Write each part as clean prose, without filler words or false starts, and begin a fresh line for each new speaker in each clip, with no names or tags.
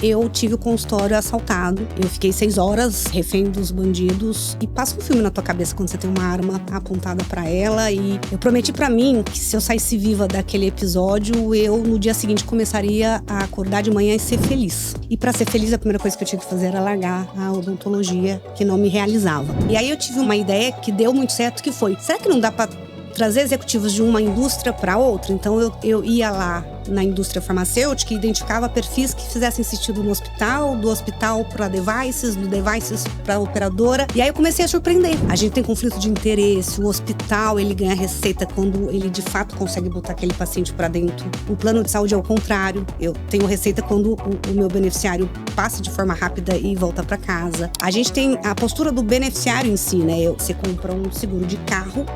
eu tive o consultório assaltado. Eu fiquei 6 horas refém dos bandidos. E passa um filme na tua cabeça quando você tem uma arma apontada pra ela. E eu prometi pra mim que se eu saísse viva daquele episódio, eu no dia seguinte começaria a acordar de manhã e ser feliz. E pra ser feliz, a primeira coisa que eu tinha que fazer era largar a odontologia, que não me realizava. E aí eu tive uma ideia que deu muito certo, que foi: será que não dá pra trazer executivos de uma indústria para outra? Então eu ia lá na indústria farmacêutica e identificava perfis que fizessem sentido no hospital, do hospital para devices, do devices para operadora. E aí eu comecei a surpreender. A gente tem conflito de interesse, o hospital ele ganha receita quando ele de fato consegue botar aquele paciente para dentro. O plano de saúde é o contrário. Eu tenho receita quando o meu beneficiário passa de forma rápida e volta para casa. A gente tem a postura do beneficiário em si, né? Você compra um seguro de carro,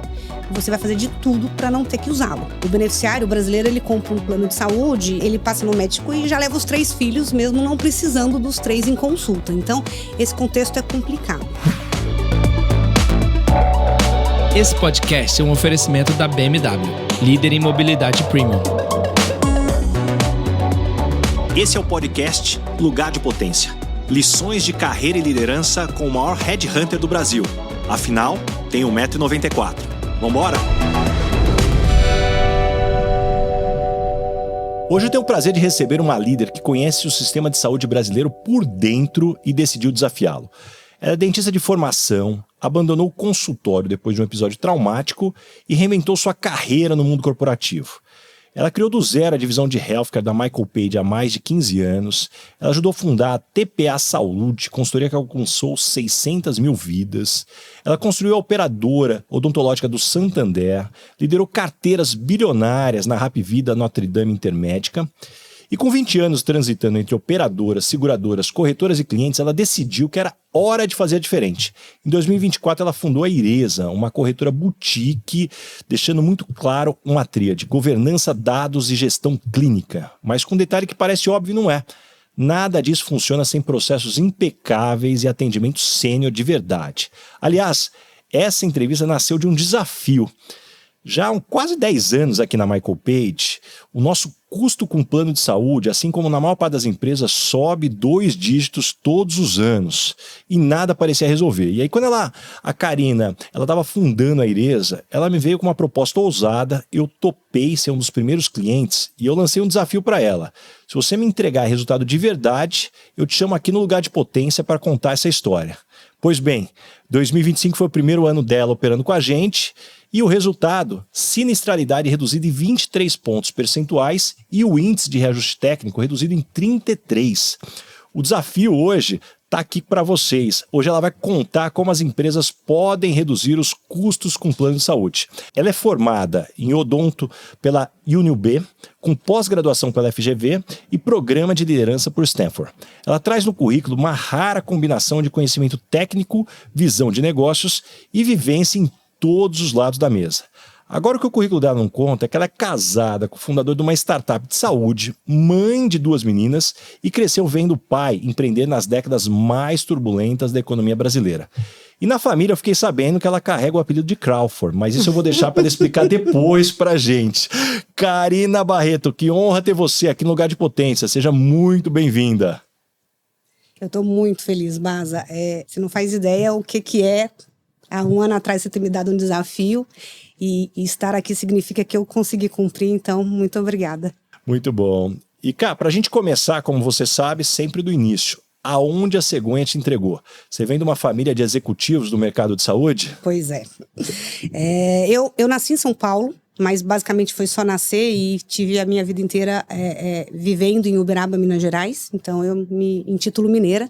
você vai fazer de tudo para não ter que usá-lo. O beneficiário brasileiro, ele compra um plano de saúde, ele passa no médico e já leva os 3 filhos, mesmo não precisando dos 3 em consulta. Então, esse contexto é complicado.
Esse podcast é um oferecimento da BMW, líder em mobilidade premium.
Esse é o podcast Lugar de Potência. Lições de carreira e liderança com o maior headhunter do Brasil. Afinal, tem 1,94 m. Vambora? Hoje eu tenho o prazer de receber uma líder que conhece o sistema de saúde brasileiro por dentro e decidiu desafiá-lo. Ela é dentista de formação, abandonou o consultório depois de um episódio traumático e reinventou sua carreira no mundo corporativo. Ela criou do zero a divisão de healthcare da Michael Page há mais de 15 anos. Ela ajudou a fundar a TPA Saúde, consultoria que alcançou 600 mil vidas. Ela construiu a operadora odontológica do Santander, liderou carteiras bilionárias na Hapvida Notre Dame Intermédica. E com 20 anos transitando entre operadoras, seguradoras, corretoras e clientes, ela decidiu que era hora de fazer diferente. Em 2024, ela fundou a Iresa, uma corretora boutique, deixando muito claro uma tríade: governança, dados e gestão clínica. Mas com um detalhe que parece óbvio, não é. Nada disso funciona sem processos impecáveis e atendimento sênior de verdade. Aliás, essa entrevista nasceu de um desafio. Já há quase 10 anos aqui na Michael Page, o nosso custo com plano de saúde, assim como na maior parte das empresas, sobe 2 dígitos todos os anos. E nada parecia resolver. E aí quando a Karina, ela estava fundando a Iresa, ela me veio com uma proposta ousada, eu topei ser um dos primeiros clientes e eu lancei um desafio para ela. Se você me entregar resultado de verdade, eu te chamo aqui no Lugar de Potência para contar essa história. Pois bem, 2025 foi o primeiro ano dela operando com a gente. E o resultado, sinistralidade reduzida em 23 pontos percentuais e o índice de reajuste técnico reduzido em 33. O desafio hoje está aqui para vocês. Hoje ela vai contar como as empresas podem reduzir os custos com plano de saúde. Ela é formada em odonto pela UNB, com pós-graduação pela FGV e programa de liderança por Stanford. Ela traz no currículo uma rara combinação de conhecimento técnico, visão de negócios e vivência em todos os lados da mesa. Agora o que o currículo dela não conta é que ela é casada com o fundador de uma startup de saúde, mãe de 2 meninas e cresceu vendo o pai empreender nas décadas mais turbulentas da economia brasileira. E na família eu fiquei sabendo que ela carrega o apelido de Crawford, mas isso eu vou deixar para ela explicar depois pra gente. Karina Barreto, que honra ter você aqui no Lugar de Potência. Seja muito bem-vinda.
Eu tô muito feliz, Baza. Você não faz ideia o que é. Há 1 ano atrás você ter me dado um desafio e estar aqui significa que eu consegui cumprir, então muito obrigada.
Muito bom. E cá, pra gente começar, como você sabe, sempre do início. Aonde a cegonha te entregou? Você vem de uma família de executivos do mercado de saúde?
Pois é. Eu nasci em São Paulo, mas basicamente foi só nascer e tive a minha vida inteira vivendo em Uberaba, Minas Gerais. Então eu me intitulo mineira.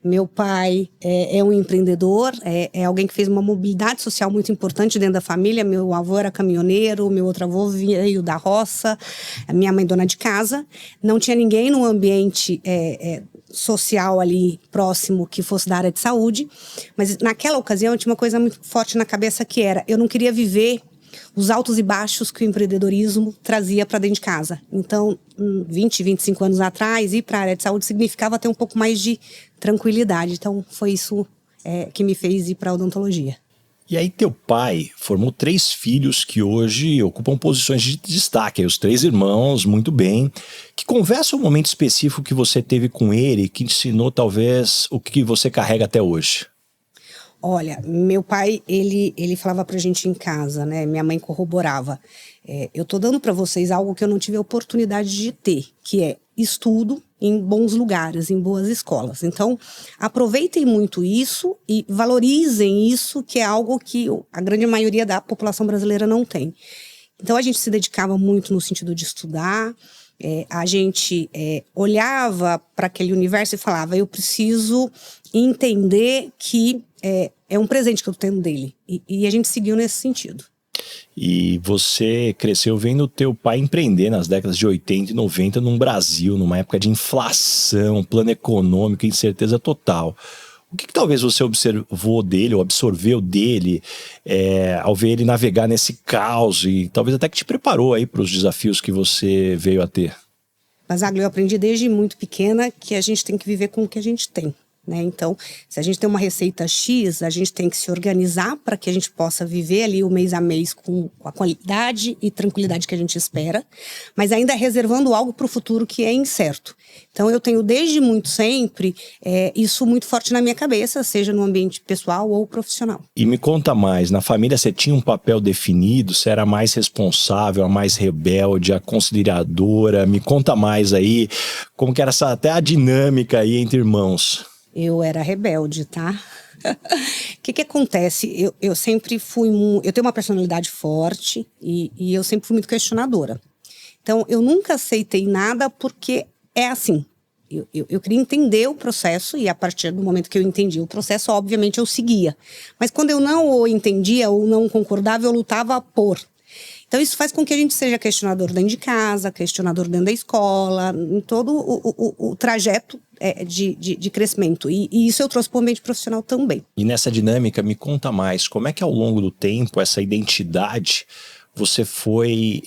Meu pai é um empreendedor, é alguém que fez uma mobilidade social muito importante dentro da família. Meu avô era caminhoneiro, meu outro avô veio da roça, a minha mãe dona de casa. Não tinha ninguém no ambiente social ali próximo que fosse da área de saúde. Mas naquela ocasião eu tinha uma coisa muito forte na cabeça que era: eu não queria viver os altos e baixos que o empreendedorismo trazia para dentro de casa. Então, 20, 25 anos atrás, ir para a área de saúde significava ter um pouco mais de tranquilidade. Então, foi isso que me fez ir para a odontologia.
E aí teu pai formou 3 filhos que hoje ocupam posições de destaque, aí os 3 irmãos, muito bem. Que conversa um momento específico que você teve com ele, que te ensinou talvez o que você carrega até hoje?
Olha, meu pai, ele falava pra gente em casa, né? Minha mãe corroborava. Eu tô dando pra vocês algo que eu não tive a oportunidade de ter, que é estudo em bons lugares, em boas escolas. Então, aproveitem muito isso e valorizem isso, que é algo que a grande maioria da população brasileira não tem. Então, a gente se dedicava muito no sentido de estudar, a gente olhava para aquele universo e falava, eu preciso entender que é um presente que eu tô tendo dele. E a gente seguiu nesse sentido.
E você cresceu vendo o teu pai empreender nas décadas de 80 e 90 num Brasil, numa época de inflação, plano econômico, incerteza total. O que talvez você observou dele, ou absorveu dele, ao ver ele navegar nesse caos e talvez até que te preparou aí para os desafios que você veio a ter?
Basaglio, eu aprendi desde muito pequena que a gente tem que viver com o que a gente tem. Né? Então, se a gente tem uma receita X, a gente tem que se organizar para que a gente possa viver ali o mês a mês com a qualidade e tranquilidade que a gente espera, mas ainda reservando algo para o futuro que é incerto. Então, eu tenho desde muito sempre isso muito forte na minha cabeça, seja no ambiente pessoal ou profissional.
E me conta mais, na família você tinha um papel definido? Você era a mais responsável, a mais rebelde, a conciliadora? Me conta mais aí, como que era até a dinâmica aí entre irmãos?
Eu era rebelde, tá? O que acontece? Eu sempre fui... Eu tenho uma personalidade forte e eu sempre fui muito questionadora. Então, eu nunca aceitei nada porque é assim. Eu queria entender o processo e a partir do momento que eu entendi o processo, obviamente eu seguia. Mas quando eu não o entendia ou não concordava, eu lutava por. Então, isso faz com que a gente seja questionador dentro de casa, questionador dentro da escola, em todo o trajeto de crescimento. E isso eu trouxe para o ambiente profissional também.
E nessa dinâmica, me conta mais, como é que ao longo do tempo, essa identidade, você foi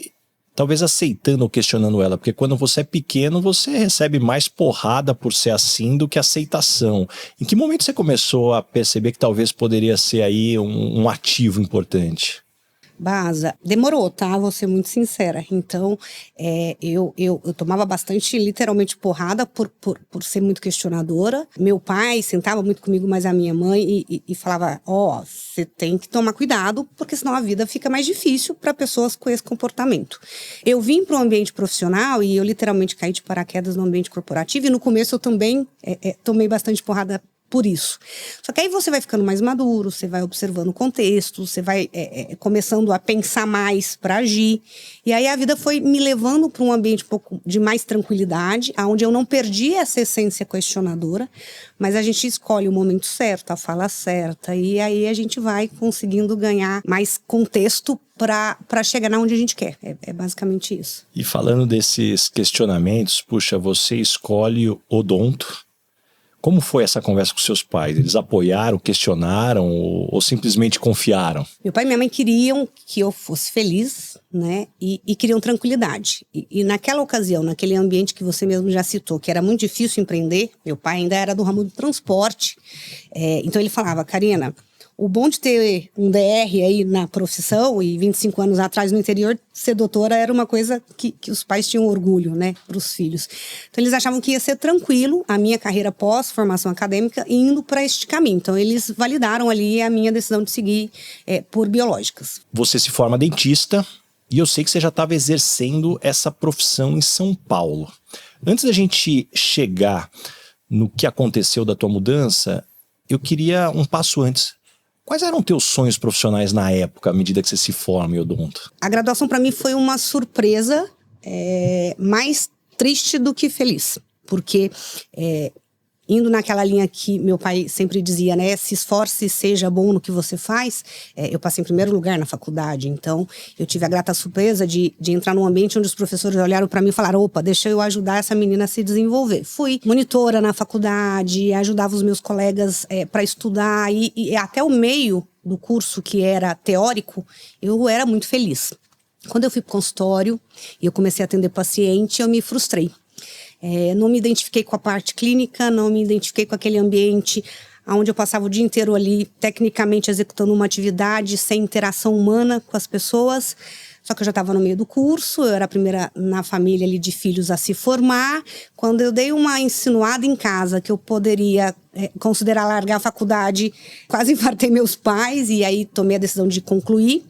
talvez aceitando ou questionando ela? Porque quando você é pequeno, você recebe mais porrada por ser assim do que aceitação. Em que momento você começou a perceber que talvez poderia ser aí um ativo importante?
Basa, demorou, tá? Vou ser muito sincera. Então, eu tomava bastante, literalmente, porrada por ser muito questionadora. Meu pai sentava muito comigo, mas a minha mãe, e falava, você tem que tomar cuidado, porque senão a vida fica mais difícil para pessoas com esse comportamento. Eu vim para o ambiente profissional e eu literalmente caí de paraquedas no ambiente corporativo, e no começo eu também tomei bastante porrada por isso. Só que aí você vai ficando mais maduro, você vai observando o contexto, você vai começando a pensar mais para agir. E aí a vida foi me levando para um ambiente um pouco de mais tranquilidade, onde eu não perdi essa essência questionadora, mas a gente escolhe o momento certo, a fala certa, e aí a gente vai conseguindo ganhar mais contexto para chegar na onde a gente quer. É basicamente isso.
E falando desses questionamentos, puxa, você escolhe odonto. Como foi essa conversa com seus pais? Eles apoiaram, questionaram ou simplesmente confiaram?
Meu pai e minha mãe queriam que eu fosse feliz, né? E queriam tranquilidade. E naquela ocasião, naquele ambiente que você mesmo já citou, que era muito difícil empreender, meu pai ainda era do ramo do transporte. Então ele falava, Karina, o bom de ter um DR aí na profissão, e 25 anos atrás no interior, ser doutora era uma coisa que os pais tinham orgulho, né, para os filhos. Então eles achavam que ia ser tranquilo a minha carreira pós-formação acadêmica indo para este caminho. Então eles validaram ali a minha decisão de seguir por biológicas.
Você se forma dentista e eu sei que você já estava exercendo essa profissão em São Paulo. Antes da gente chegar no que aconteceu da tua mudança, eu queria um passo antes. Quais eram teus sonhos profissionais na época, à medida que você se forma em odonto?
A graduação para mim foi uma surpresa mais triste do que feliz. Porque indo naquela linha que meu pai sempre dizia, né? Se esforce, seja bom no que você faz. Eu passei em primeiro lugar na faculdade. Então, eu tive a grata surpresa de entrar num ambiente onde os professores olharam para mim e falaram, opa, deixa eu ajudar essa menina a se desenvolver. Fui monitora na faculdade, ajudava os meus colegas para estudar. E até o meio do curso, que era teórico, eu era muito feliz. Quando eu fui para o consultório e eu comecei a atender paciente, eu me frustrei. Não me identifiquei com a parte clínica, não me identifiquei com aquele ambiente onde eu passava o dia inteiro ali, tecnicamente executando uma atividade sem interação humana com as pessoas. Só que eu já estava no meio do curso, eu era a primeira na família ali de filhos a se formar. Quando eu dei uma insinuada em casa que eu poderia considerar largar a faculdade, quase infartei meus pais e aí tomei a decisão de concluir.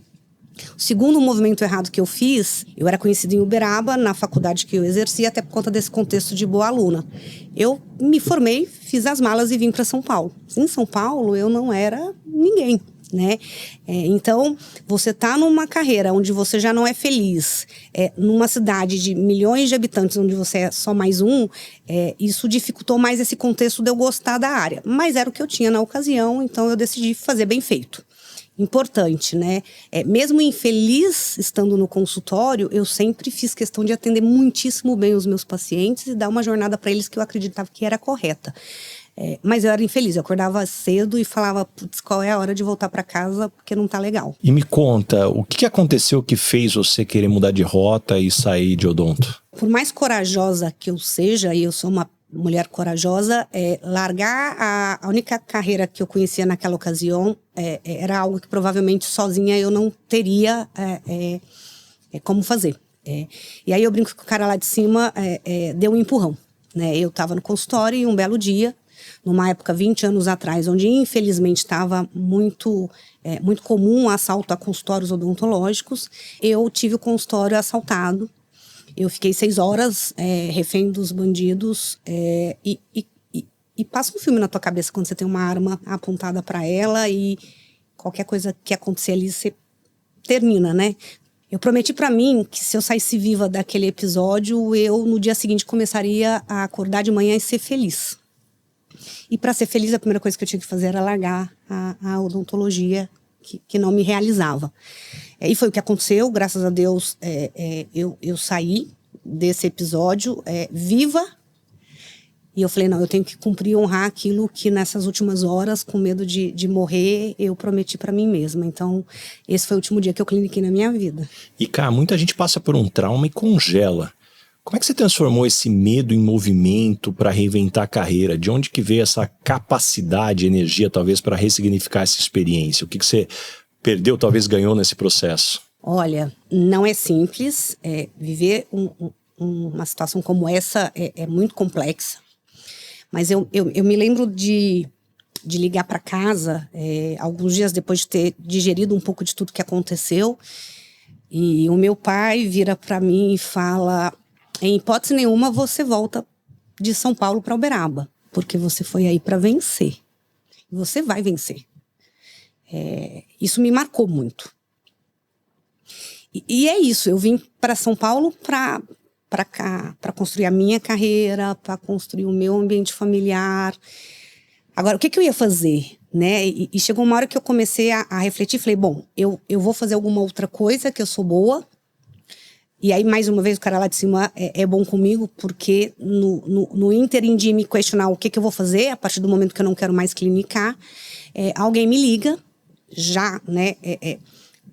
O segundo movimento errado que eu fiz, eu era conhecida em Uberaba, na faculdade que eu exercia, até por conta desse contexto de boa aluna. Eu me formei, fiz as malas e vim para São Paulo. Em São Paulo, eu não era ninguém, né? Então, você tá numa carreira onde você já não é feliz, numa cidade de milhões de habitantes, onde você é só mais um, isso dificultou mais esse contexto de eu gostar da área. Mas era o que eu tinha na ocasião, então eu decidi fazer bem feito. Importante, né? Mesmo infeliz estando no consultório, eu sempre fiz questão de atender muitíssimo bem os meus pacientes e dar uma jornada para eles que eu acreditava que era correta. Mas eu era infeliz, eu acordava cedo e falava, putz, qual é a hora de voltar para casa porque não tá legal.
E me conta, o que aconteceu que fez você querer mudar de rota e sair de odonto?
Por mais corajosa que eu seja, e eu sou uma mulher corajosa, largar a única carreira que eu conhecia naquela ocasião era algo que provavelmente sozinha eu não teria como fazer. E aí eu brinco que o cara lá de cima deu um empurrão, né? Eu estava no consultório e um belo dia, numa época 20 anos atrás, onde infelizmente estava muito comum assalto a consultórios odontológicos, eu tive o consultório assaltado. Eu fiquei 6 horas refém dos bandidos e passa um filme na tua cabeça quando você tem uma arma apontada para ela e qualquer coisa que acontecer ali, você termina, né? Eu prometi para mim que se eu saísse viva daquele episódio, eu no dia seguinte começaria a acordar de manhã e ser feliz. E para ser feliz, a primeira coisa que eu tinha que fazer era largar a odontologia que não me realizava. E foi o que aconteceu, graças a Deus, eu saí desse episódio viva. E eu falei, não, eu tenho que cumprir e honrar aquilo que nessas últimas horas, com medo de morrer, eu prometi para mim mesma. Então, esse foi o último dia que eu cliniquei na minha vida.
E, cara, muita gente passa por um trauma e congela. Como é que você transformou esse medo em movimento para reinventar a carreira? De onde que veio essa capacidade, energia, talvez, para ressignificar essa experiência? O que você perdeu, talvez ganhou nesse processo?
Olha, não é simples. Viver uma situação como essa é muito complexa. Mas eu me lembro de ligar para casa, alguns dias depois de ter digerido um pouco de tudo que aconteceu. E o meu pai vira para mim e fala... Em hipótese nenhuma, você volta de São Paulo para Uberaba, porque você foi aí para vencer. Você vai vencer. Isso me marcou muito. E é isso, eu vim para São Paulo para cá, para construir a minha carreira, para construir o meu ambiente familiar. Agora, o que eu ia fazer? Né? E chegou uma hora que eu comecei a refletir, falei, bom, eu vou fazer alguma outra coisa, que eu sou boa. E aí, mais uma vez, o cara lá de cima é bom comigo, porque no ínterim de me questionar o que eu vou fazer, a partir do momento que eu não quero mais clinicar, alguém me liga, já, né,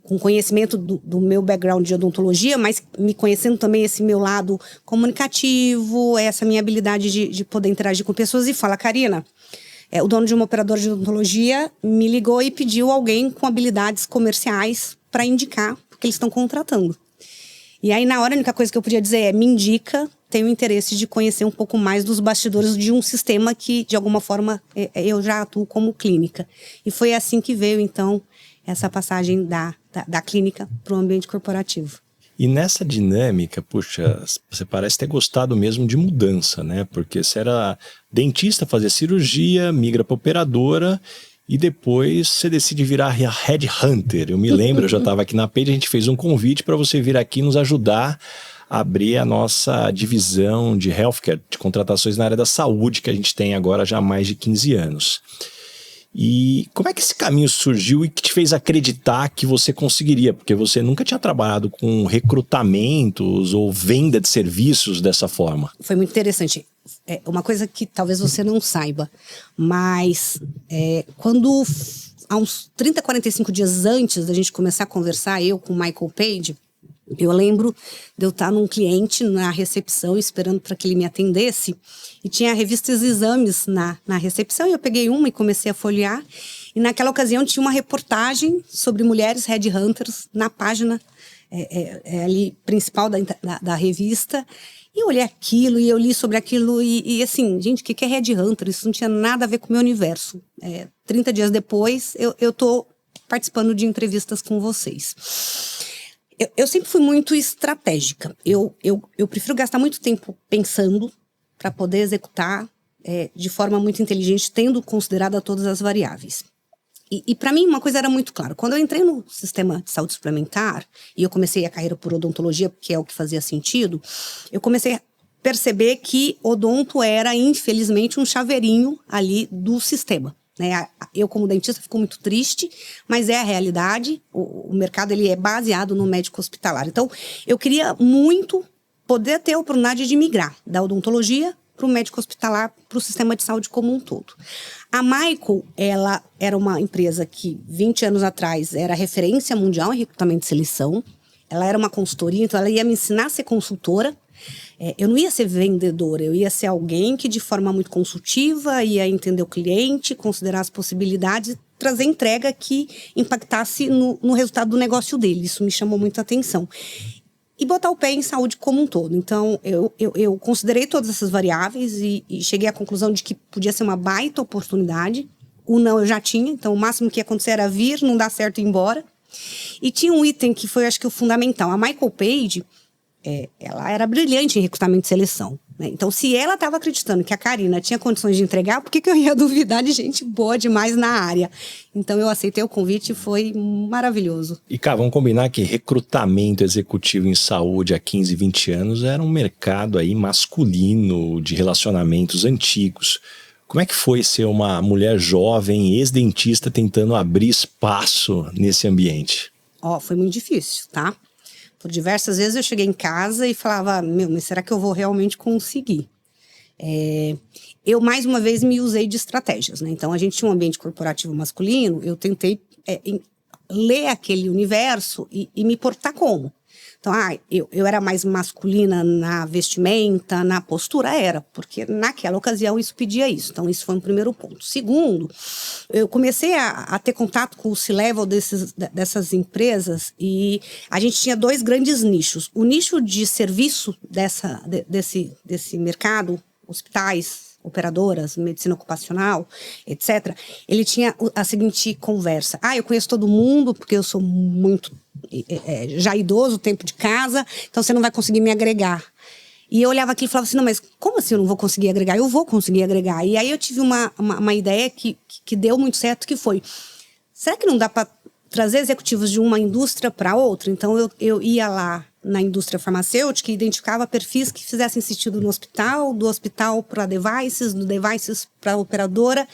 com conhecimento do meu background de odontologia, mas me conhecendo também esse meu lado comunicativo, essa minha habilidade de poder interagir com pessoas, e fala, Karina, o dono de uma operadora de odontologia me ligou e pediu alguém com habilidades comerciais para indicar, porque eles estão contratando. E aí, na hora, a única coisa que eu podia dizer me indica, tenho interesse de conhecer um pouco mais dos bastidores de um sistema que, de alguma forma, eu já atuo como clínica. E foi assim que veio, então, essa passagem da clínica para o ambiente corporativo.
E nessa dinâmica, puxa, você parece ter gostado mesmo de mudança, né? Porque você era dentista, fazia cirurgia, migra para operadora... E depois você decide virar headhunter. Eu me lembro, eu já estava aqui na Page, a gente fez um convite para você vir aqui nos ajudar a abrir a nossa divisão de healthcare, de contratações na área da saúde, que a gente tem agora já há mais de 15 anos. E como é que esse caminho surgiu e que te fez acreditar que você conseguiria? Porque você nunca tinha trabalhado com recrutamentos ou venda de serviços dessa forma.
Foi muito interessante. Uma coisa que talvez você não saiba, mas quando, há uns 30, 45 dias antes da gente começar a conversar, eu com o Michael Page, Eu lembro de eu estar num cliente na recepção esperando para que ele me atendesse e tinha revistas e exames na recepção e eu peguei uma e comecei a folhear e naquela ocasião tinha uma reportagem sobre mulheres headhunters na página ali principal da revista e eu olhei aquilo e eu li sobre aquilo e assim, gente, o que é headhunter? Isso não tinha nada a ver com o meu universo. 30 dias depois eu tô participando de entrevistas com vocês. Eu sempre fui muito estratégica. Eu prefiro gastar muito tempo pensando para poder executar de forma muito inteligente, tendo considerado todas as variáveis. E para mim, uma coisa era muito clara. Quando eu entrei no sistema de saúde suplementar, e eu comecei a carreira por odontologia, porque é o que fazia sentido, eu comecei a perceber que odonto era, infelizmente, um chaveirinho ali do sistema. Eu, como dentista, fico muito triste, mas é a realidade. O mercado ele é baseado no médico hospitalar. Então, eu queria muito poder ter a oportunidade de migrar da odontologia para o médico hospitalar, para o sistema de saúde como um todo. A Michael, ela era uma empresa que, 20 anos atrás, era referência mundial em recrutamento e seleção. Ela era uma consultoria, então ela ia me ensinar a ser consultora. Eu não ia ser vendedora, eu ia ser alguém que de forma muito consultiva ia entender o cliente, considerar as possibilidades, trazer entrega que impactasse no resultado do negócio dele. Isso me chamou muita atenção. E botar o pé em saúde como um todo. Então, eu considerei todas essas variáveis e cheguei à conclusão de que podia ser uma baita oportunidade. O não eu já tinha, então o máximo que ia acontecer era vir, não dar certo e ir embora. E tinha um item que foi, acho que, o fundamental. A Michael Page, ela era brilhante em recrutamento e seleção, né? Então, se ela estava acreditando que a Karina tinha condições de entregar, por que eu ia duvidar de gente boa demais na área? Então, eu aceitei o convite e foi maravilhoso.
E, cara, vamos combinar que recrutamento executivo em saúde há 15, 20 anos era um mercado aí masculino, de relacionamentos antigos. Como é que foi ser uma mulher jovem, ex-dentista, tentando abrir espaço nesse ambiente?
Foi muito difícil, tá? Por diversas vezes eu cheguei em casa e falava, mas será que eu vou realmente conseguir? Eu, mais uma vez, me usei de estratégias, né? Então, a gente tinha um ambiente corporativo masculino, eu tentei ler aquele universo e me portar como? Então, eu era mais masculina na vestimenta, na postura, porque naquela ocasião isso pedia isso. Então, isso foi um primeiro ponto. Segundo, eu comecei a ter contato com o C-Level dessas empresas e a gente tinha 2 grandes nichos. O nicho de serviço desse mercado, hospitais, operadoras, medicina ocupacional, etc. Ele tinha a seguinte conversa. Eu conheço todo mundo porque eu sou muito já idoso, tempo de casa, então você não vai conseguir me agregar. E eu olhava aquilo e falava assim, não, mas como assim eu não vou conseguir agregar? Eu vou conseguir agregar. E aí eu tive uma ideia que deu muito certo, que foi, será que não dá para trazer executivos de uma indústria para outra? Então eu ia lá na indústria farmacêutica e identificava perfis que fizessem sentido no hospital, do hospital para devices, do devices para operadora.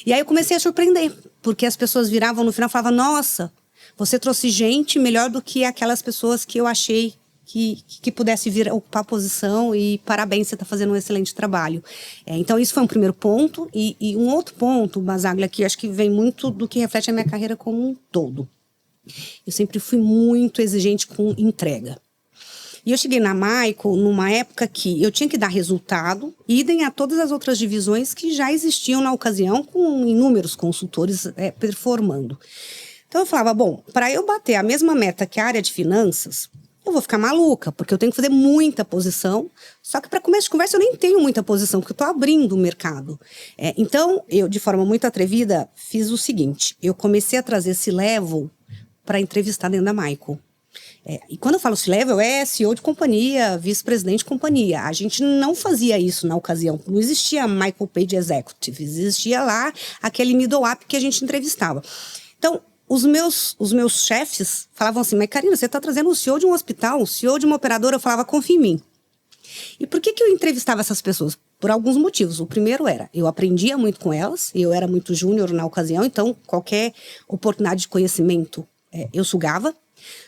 E aí eu comecei a surpreender, porque as pessoas viravam no final e falavam, nossa, você trouxe gente melhor do que aquelas pessoas que eu achei que pudesse vir a ocupar a posição e parabéns, você está fazendo um excelente trabalho. Então, isso foi um primeiro ponto. E um outro ponto, Basaglia, que acho que vem muito do que reflete a minha carreira como um todo. Eu sempre fui muito exigente com entrega. E eu cheguei na Michael numa época que eu tinha que dar resultado, idem a todas as outras divisões que já existiam na ocasião, com inúmeros consultores performando. Então eu falava, bom, para eu bater a mesma meta que a área de finanças, eu vou ficar maluca, porque eu tenho que fazer muita posição. Só que para começo de conversa eu nem tenho muita posição, porque eu estou abrindo o mercado. Então, eu, de forma muito atrevida, fiz o seguinte. Eu comecei a trazer C-Level para entrevistar dentro da Michael. E quando eu falo C-Level, CEO de companhia, vice-presidente de companhia. A gente não fazia isso na ocasião. Não existia Michael Page Executive. Existia lá aquele middle up que a gente entrevistava. Então, os meus chefes falavam assim, mas Karina, você está trazendo um CEO de um hospital, um CEO de uma operadora. Eu falava, confia em mim. E por que eu entrevistava essas pessoas? Por alguns motivos. O primeiro era, eu aprendia muito com elas, eu era muito júnior na ocasião, então qualquer oportunidade de conhecimento eu sugava.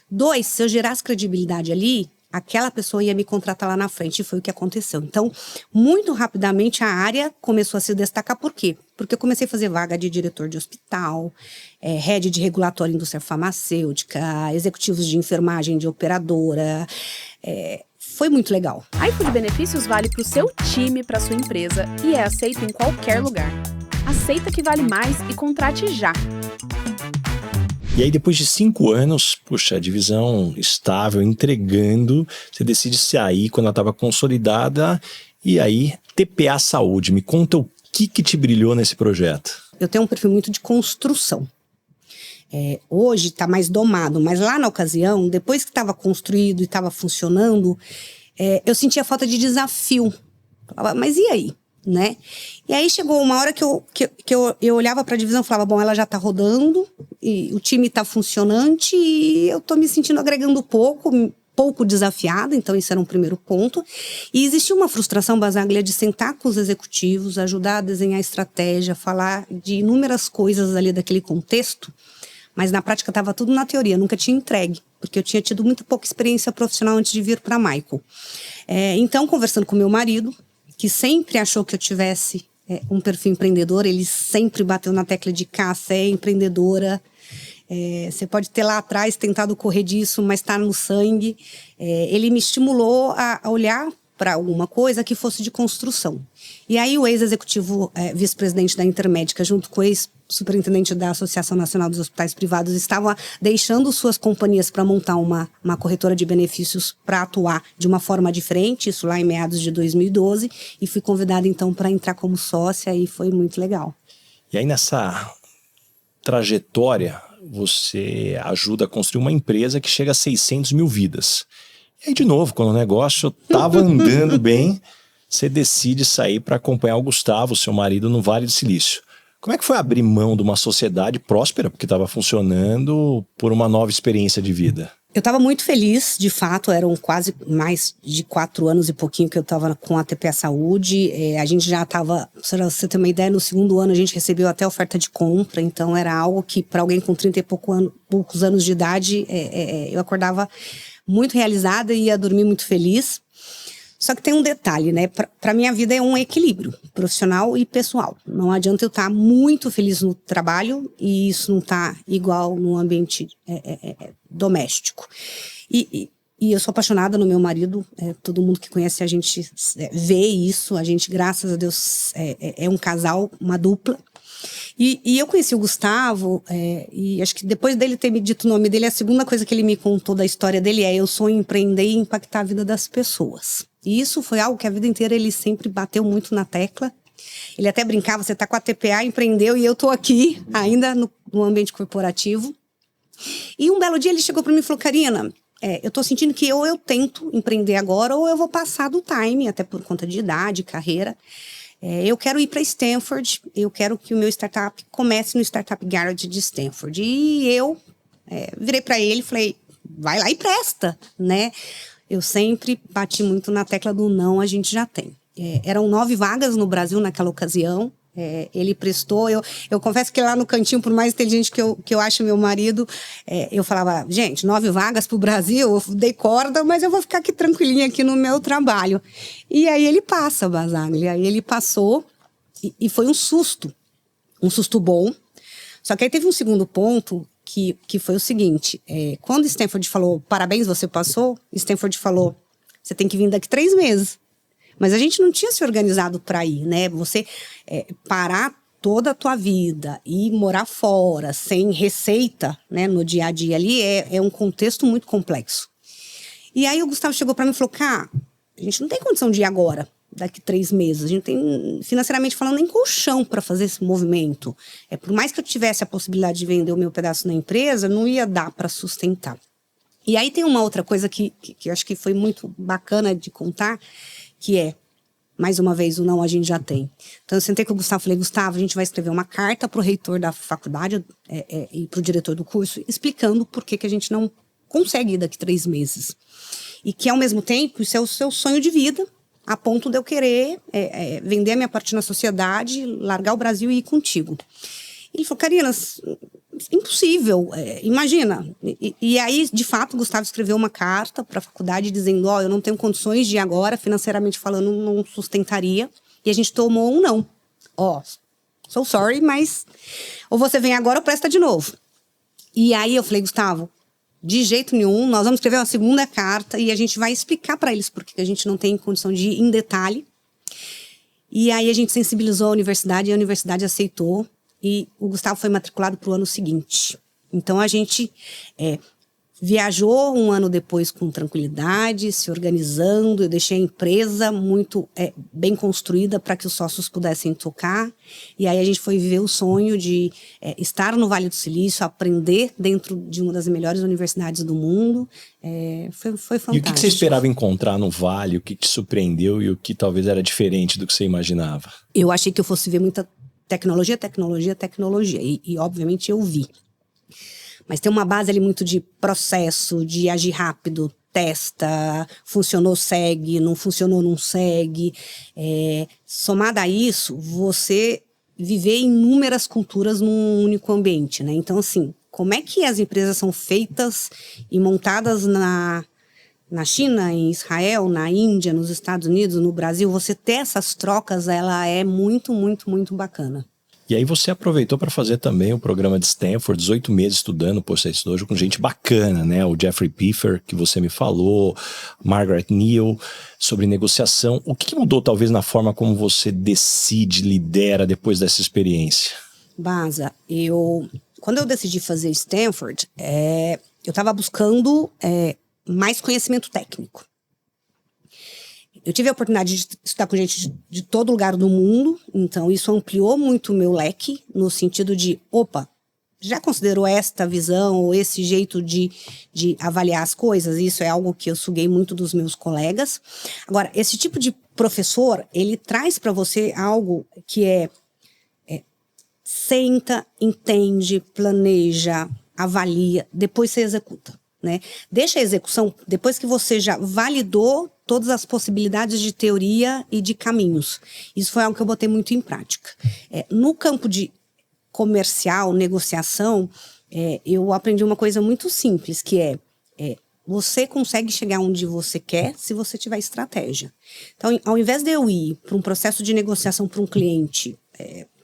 2, se eu gerasse credibilidade ali, aquela pessoa ia me contratar lá na frente, e foi o que aconteceu. Então, muito rapidamente a área começou a se destacar. Por quê? Porque eu comecei a fazer vaga de diretor de hospital, head de regulatório indústria farmacêutica, executivos de enfermagem de operadora. Foi muito legal.
A iFood Benefícios vale para o seu time, para sua empresa e é aceito em qualquer lugar. Aceita que vale mais e contrate já.
E aí, depois de 5 anos, puxa, a divisão estável, entregando, você decide sair quando ela estava consolidada. E aí, TPA Saúde, me conta o que te brilhou nesse projeto.
Eu tenho um perfil muito de construção. Hoje está mais domado, mas lá na ocasião, depois que estava construído e estava funcionando, eu sentia falta de desafio. Falava, mas e aí? Né? E aí chegou uma hora que eu olhava para a divisão e falava, bom, ela já está rodando, e o time está funcionante e eu estou me sentindo agregando pouco desafiada, então esse era um primeiro ponto. E existia uma frustração, Basaglia, de sentar com os executivos, ajudar a desenhar estratégia, falar de inúmeras coisas ali daquele contexto, mas na prática estava tudo na teoria, nunca tinha entregue, porque eu tinha tido muito pouca experiência profissional antes de vir para a Michael. Então, conversando com meu marido, que sempre achou que eu tivesse um perfil empreendedor, ele sempre bateu na tecla de Cássia, é empreendedora. Você pode ter lá atrás tentado correr disso, mas está no sangue. Ele me estimulou a olhar para alguma coisa que fosse de construção. E aí o ex-executivo vice-presidente da Intermédica, junto com o ex-superintendente da Associação Nacional dos Hospitais Privados, estava deixando suas companhias para montar uma corretora de benefícios para atuar de uma forma diferente, isso lá em meados de 2012, e fui convidada então para entrar como sócia e foi muito legal.
E aí nessa trajetória, você ajuda a construir uma empresa que chega a 600 mil vidas. E aí, de novo, quando o negócio estava andando bem, você decide sair para acompanhar o Gustavo, seu marido, no Vale do Silício. Como é que foi abrir mão de uma sociedade próspera, porque estava funcionando, por uma nova experiência de vida?
Eu estava muito feliz, de fato, eram quase mais de 4 anos e pouquinho que eu estava com a TPA Saúde. A gente já estava, para você ter uma ideia, no 2º ano a gente recebeu até oferta de compra, então era algo que para alguém com 30 e poucos anos de idade, eu acordava muito realizada e ia dormir muito feliz. Só que tem um detalhe, né? Para minha vida é um equilíbrio profissional e pessoal. Não adianta eu estar muito feliz no trabalho e isso não tá igual no ambiente doméstico. E eu sou apaixonada no meu marido. Todo mundo que conhece a gente vê isso. A gente, graças a Deus, é um casal, uma dupla. E eu conheci o Gustavo, e acho que depois dele ter me dito o nome dele, a segunda coisa que ele me contou da história dele eu sonho em empreender e impactar a vida das pessoas. E isso foi algo que a vida inteira ele sempre bateu muito na tecla. Ele até brincava, você tá com a TPA, empreendeu, e eu tô aqui, ainda no ambiente corporativo. E um belo dia ele chegou para mim e falou, Karina, eu tô sentindo que ou eu tento empreender agora, ou eu vou passar do time, até por conta de idade, carreira. Eu quero ir para Stanford, eu quero que o meu startup comece no Startup Garage de Stanford. E eu virei para ele e falei, vai lá e presta, né? Eu sempre bati muito na tecla do não, a gente já tem. Eram 9 vagas no Brasil naquela ocasião. Ele prestou, eu confesso que lá no cantinho, por mais inteligente que eu acho meu marido, eu falava, gente, 9 vagas pro Brasil, eu dei corda, mas eu vou ficar aqui tranquilinha aqui no meu trabalho. E aí ele passa, Basaglia, aí ele passou e foi um susto bom. Só que aí teve um segundo ponto que foi o seguinte, quando Stanford falou, parabéns, você passou, Stanford falou, você tem que vir daqui 3 meses. Mas a gente não tinha se organizado para ir, né? Você parar toda a tua vida e morar fora, sem receita, né, no dia a dia ali, é um contexto muito complexo. E aí o Gustavo chegou para mim e falou, cara, a gente não tem condição de ir agora, daqui 3 meses. A gente tem, financeiramente falando, nem colchão para fazer esse movimento. Por mais que eu tivesse a possibilidade de vender o meu pedaço na empresa, não ia dar para sustentar. E aí tem uma outra coisa que eu acho que foi muito bacana de contar, que mais uma vez, o não a gente já tem. Então eu sentei com o Gustavo e falei, Gustavo, a gente vai escrever uma carta para o reitor da faculdade e para o diretor do curso, explicando por que a gente não consegue ir daqui 3 meses. E que, ao mesmo tempo, isso é o seu sonho de vida, a ponto de eu querer vender a minha parte na sociedade, largar o Brasil e ir contigo. Ele falou, Karina, impossível, imagina. E aí, de fato, o Gustavo escreveu uma carta para a faculdade dizendo, eu não tenho condições de agora, financeiramente falando, não sustentaria. E a gente tomou um não. So sorry, mas ou você vem agora ou presta de novo. E aí eu falei, Gustavo, de jeito nenhum, nós vamos escrever uma segunda carta e a gente vai explicar para eles porque a gente não tem condição de ir em detalhe. E aí a gente sensibilizou a universidade e a universidade aceitou. E o Gustavo foi matriculado para o ano seguinte. Então a gente viajou um ano depois com tranquilidade, se organizando. Eu deixei a empresa muito bem construída para que os sócios pudessem tocar. E aí a gente foi viver o sonho de estar no Vale do Silício, aprender dentro de uma das melhores universidades do mundo. Foi fantástico.
E o que você esperava encontrar no Vale? O que te surpreendeu e o que talvez era diferente do que você imaginava?
Eu achei que eu fosse ver muita tecnologia. E obviamente eu vi. Mas tem uma base ali muito de processo, de agir rápido, testa, funcionou, segue, não funcionou, não segue. Somado a isso, você viver inúmeras culturas num único ambiente, né? Então, assim, como é que as empresas são feitas e montadas na China, em Israel, na Índia, nos Estados Unidos, no Brasil? Você ter essas trocas, ela é muito, muito, muito bacana.
E aí você aproveitou para fazer também o programa de Stanford, 18 meses estudando post-dojo com gente bacana, né? O Jeffrey Pfeffer, que você me falou, Margaret Neal, sobre negociação. O que mudou talvez na forma como você decide, lidera depois dessa experiência?
Baza, quando eu decidi fazer Stanford, eu estava buscando mais conhecimento técnico. Eu tive a oportunidade de estudar com gente de todo lugar do mundo, então isso ampliou muito o meu leque, no sentido de, já considerou esta visão ou esse jeito de avaliar as coisas? Isso é algo que eu suguei muito dos meus colegas. Agora, esse tipo de professor, ele traz para você algo que senta, entende, planeja, avalia, depois você executa, né? Deixa a execução, depois que você já validou todas as possibilidades de teoria e de caminhos. Isso foi algo que eu botei muito em prática. No campo de comercial, negociação, eu aprendi uma coisa muito simples, que você consegue chegar onde você quer se você tiver estratégia. Então, ao invés de eu ir para um processo de negociação para um cliente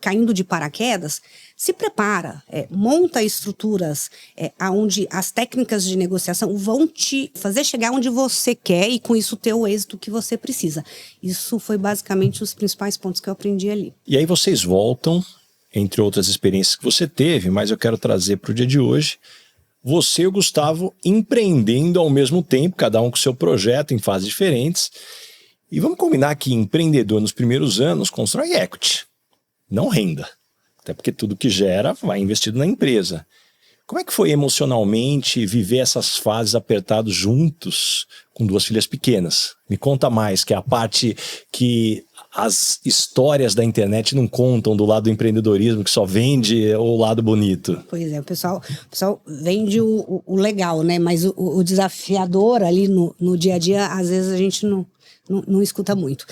caindo de paraquedas, se prepara, monta estruturas onde as técnicas de negociação vão te fazer chegar onde você quer e com isso ter o êxito que você precisa. Isso foi basicamente os principais pontos que eu aprendi ali.
E aí vocês voltam, entre outras experiências que você teve, mas eu quero trazer para o dia de hoje, você e o Gustavo empreendendo ao mesmo tempo, cada um com seu projeto em fases diferentes. E vamos combinar que empreendedor nos primeiros anos constrói equity, não renda. Até porque tudo que gera vai investido na empresa. Como é que foi emocionalmente viver essas fases apertados juntos com duas filhas pequenas? Me conta mais, que é a parte que as histórias da internet não contam do lado do empreendedorismo, que só vende o lado bonito.
Pois é, o pessoal vende o legal, né? Mas o desafiador ali no dia a dia, às vezes a gente não escuta muito.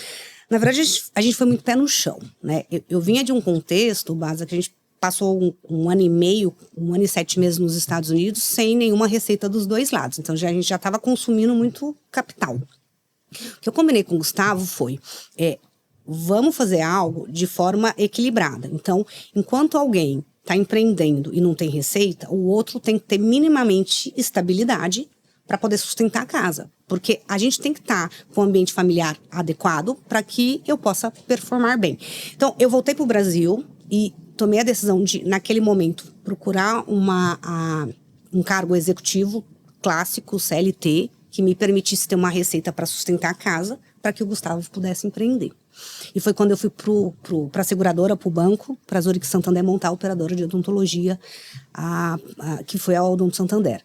Na verdade, a gente foi muito pé no chão, né? Eu vinha de um contexto, Baza, que a gente passou um ano e meio, 1 ano e 7 meses nos Estados Unidos sem nenhuma receita dos dois lados. Então, a gente já estava consumindo muito capital. O que eu combinei com o Gustavo foi, vamos fazer algo de forma equilibrada. Então, enquanto alguém está empreendendo e não tem receita, o outro tem que ter minimamente estabilidade para poder sustentar a casa. Porque a gente tem que estar com o ambiente familiar adequado para que eu possa performar bem. Então, eu voltei para o Brasil e tomei a decisão de, naquele momento, procurar um cargo executivo clássico, CLT, que me permitisse ter uma receita para sustentar a casa, para que o Gustavo pudesse empreender. E foi quando eu fui para a seguradora, para o banco, para a Zurich Santander, montar a operadora de odontologia, que foi a Odonto Santander.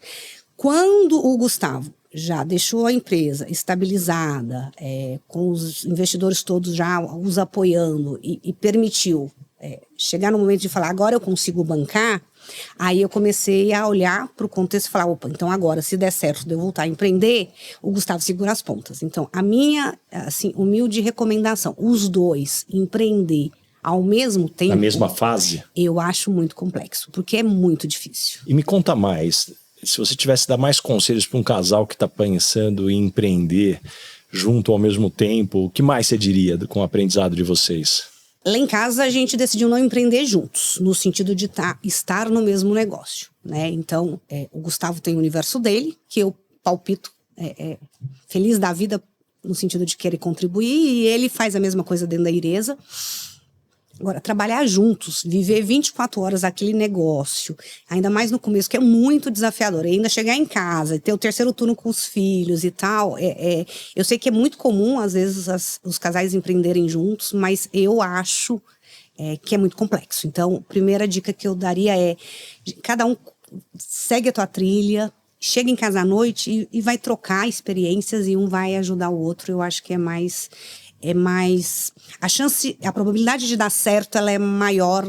Quando o Gustavo já deixou a empresa estabilizada, com os investidores todos já os apoiando e permitiu chegar no momento de falar, agora eu consigo bancar, aí eu comecei a olhar para o contexto e falar, então agora, se der certo de eu voltar a empreender, o Gustavo segura as pontas. Então, a minha, humilde recomendação, os dois, empreender ao mesmo tempo...
Na mesma fase?
Eu acho muito complexo, porque é muito difícil.
E me conta mais, se você tivesse que dar mais conselhos para um casal que está pensando em empreender junto ao mesmo tempo, o que mais você diria com o aprendizado de vocês?
Lá em casa a gente decidiu não empreender juntos, no sentido de estar no mesmo negócio, né? Então, o Gustavo tem o universo dele, que eu palpito feliz da vida no sentido de querer contribuir, e ele faz a mesma coisa dentro da Iresa. Agora, trabalhar juntos, viver 24 horas aquele negócio, ainda mais no começo, que é muito desafiador, e ainda chegar em casa, ter o terceiro turno com os filhos e tal, eu sei que é muito comum, às vezes, os casais empreenderem juntos, mas eu acho que é muito complexo. Então, a primeira dica que eu daria é, cada um segue a tua trilha, chega em casa à noite e vai trocar experiências e um vai ajudar o outro. Eu acho que é mais a probabilidade de dar certo, ela é maior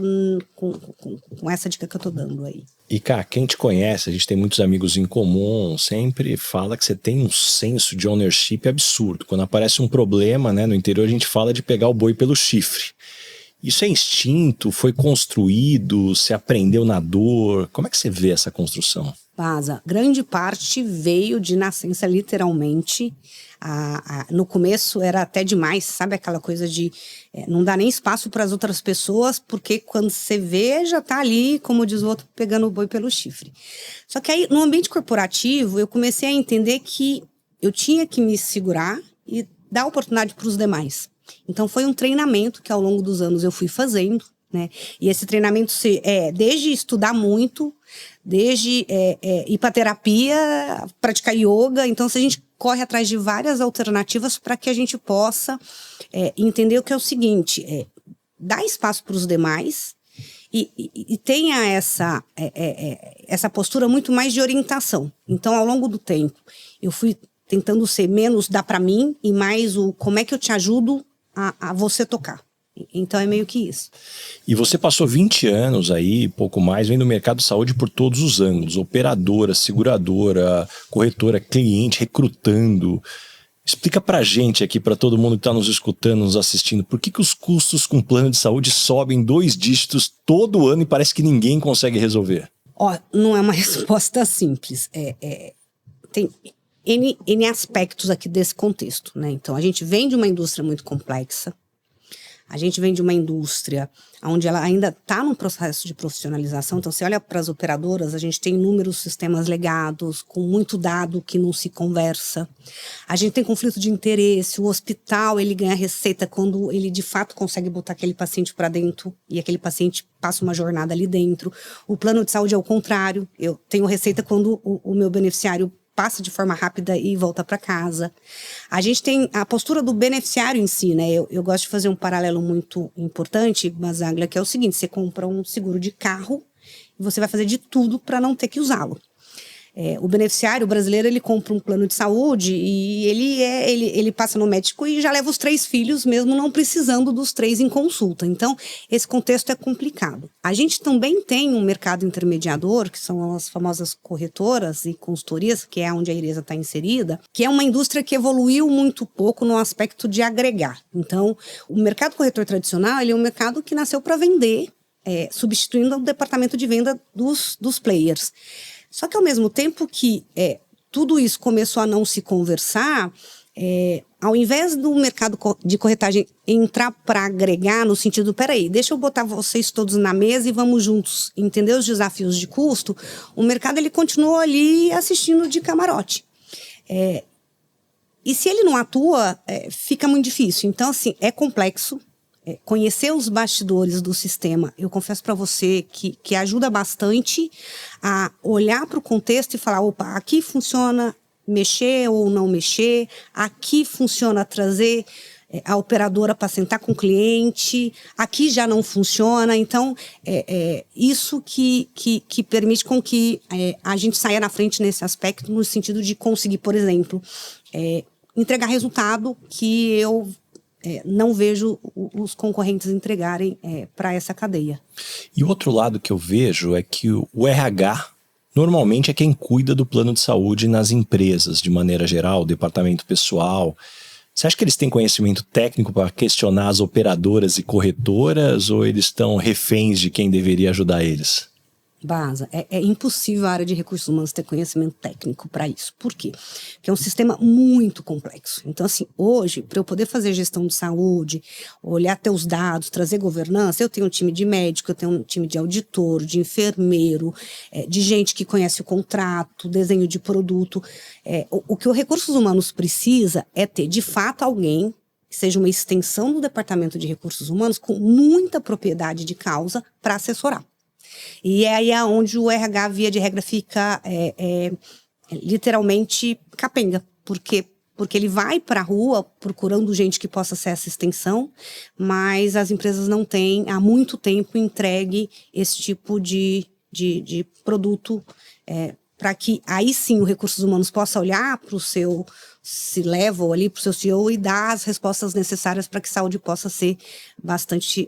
com essa dica que eu tô dando aí.
E cá, quem te conhece, a gente tem muitos amigos em comum, sempre fala que você tem um senso de ownership absurdo. Quando aparece um problema, né, no interior a gente fala de pegar o boi pelo chifre. Isso é instinto? Foi construído? Você aprendeu na dor? Como é que você vê essa construção?
Baza, grande parte veio de nascença, literalmente. No começo era até demais, sabe aquela coisa de não dar nem espaço para as outras pessoas, porque quando você vê, já tá ali, como diz o outro, pegando o boi pelo chifre. Só que aí, no ambiente corporativo, eu comecei a entender que eu tinha que me segurar e dar oportunidade para os demais. Então foi um treinamento que ao longo dos anos eu fui fazendo, né? E esse treinamento desde estudar muito, desde ir para terapia, praticar yoga. Então, se a gente corre atrás de várias alternativas para que a gente possa entender o que é o seguinte, dar espaço para os demais e tenha essa postura muito mais de orientação. Então, ao longo do tempo, eu fui tentando ser menos dar para mim e mais o como é que eu te ajudo a você tocar. Então é meio que isso.
E você passou 20 anos aí, pouco mais, vendo o mercado de saúde por todos os ângulos. Operadora, seguradora, corretora, cliente, recrutando. Explica pra gente aqui, pra todo mundo que tá nos escutando, nos assistindo, por que os custos com plano de saúde sobem 2 dígitos todo ano e parece que ninguém consegue resolver?
Não é uma resposta simples. Tem N aspectos aqui desse contexto, né? Então a gente vem de uma indústria muito complexa. A gente vem de uma indústria onde ela ainda está num processo de profissionalização. Então, você olha para as operadoras, a gente tem inúmeros sistemas legados, com muito dado que não se conversa. A gente tem conflito de interesse. O hospital, ele ganha receita quando ele, de fato, consegue botar aquele paciente para dentro e aquele paciente passa uma jornada ali dentro. O plano de saúde é o contrário. Eu tenho receita quando o meu beneficiário passa de forma rápida e volta para casa. A gente tem a postura do beneficiário em si, né? Eu gosto de fazer um paralelo muito importante, Basaglia, que é o seguinte: você compra um seguro de carro e você vai fazer de tudo para não ter que usá-lo. O beneficiário brasileiro, ele compra um plano de saúde e ele passa no médico e já leva os 3 filhos, mesmo não precisando dos 3 em consulta. Então, esse contexto é complicado. A gente também tem um mercado intermediador, que são as famosas corretoras e consultorias, que é onde a Iresa está inserida, que é uma indústria que evoluiu muito pouco no aspecto de agregar. Então, o mercado corretor tradicional, ele é um mercado que nasceu para vender, substituindo o departamento de venda dos players. Só que ao mesmo tempo que tudo isso começou a não se conversar, ao invés do mercado de corretagem entrar para agregar no sentido, peraí, deixa eu botar vocês todos na mesa e vamos juntos entender os desafios de custo, o mercado ele continuou ali assistindo de camarote. E se ele não atua, fica muito difícil. Então, assim, é complexo. Conhecer os bastidores do sistema, eu confesso para você que ajuda bastante a olhar para o contexto e falar, opa, aqui funciona mexer ou não mexer, aqui funciona trazer a operadora para sentar com o cliente, aqui já não funciona. Então, isso que permite com que a gente saia na frente nesse aspecto, no sentido de conseguir, por exemplo, entregar resultado que eu não vejo os concorrentes entregarem para essa cadeia.
E o outro lado que eu vejo é que o RH normalmente é quem cuida do plano de saúde nas empresas, de maneira geral, o departamento pessoal. Você acha que eles têm conhecimento técnico para questionar as operadoras e corretoras ou eles estão reféns de quem deveria ajudar eles?
Baza, é impossível a área de recursos humanos ter conhecimento técnico para isso. Por quê? Porque é um sistema muito complexo. Então, assim, hoje, para eu poder fazer gestão de saúde, olhar teus dados, trazer governança, eu tenho um time de médico, eu tenho um time de auditor, de enfermeiro, de gente que conhece o contrato, desenho de produto. O que o recursos humanos precisa é ter, de fato, alguém que seja uma extensão do departamento de recursos humanos com muita propriedade de causa para assessorar. E é aí onde o RH, via de regra, fica literalmente capenga, porque ele vai para a rua procurando gente que possa ser essa extensão, mas as empresas não têm, há muito tempo, entregue esse tipo de produto para que aí sim o recursos humanos possa olhar para o seu C-level ali, para o seu CEO e dar as respostas necessárias para que saúde possa ser bastante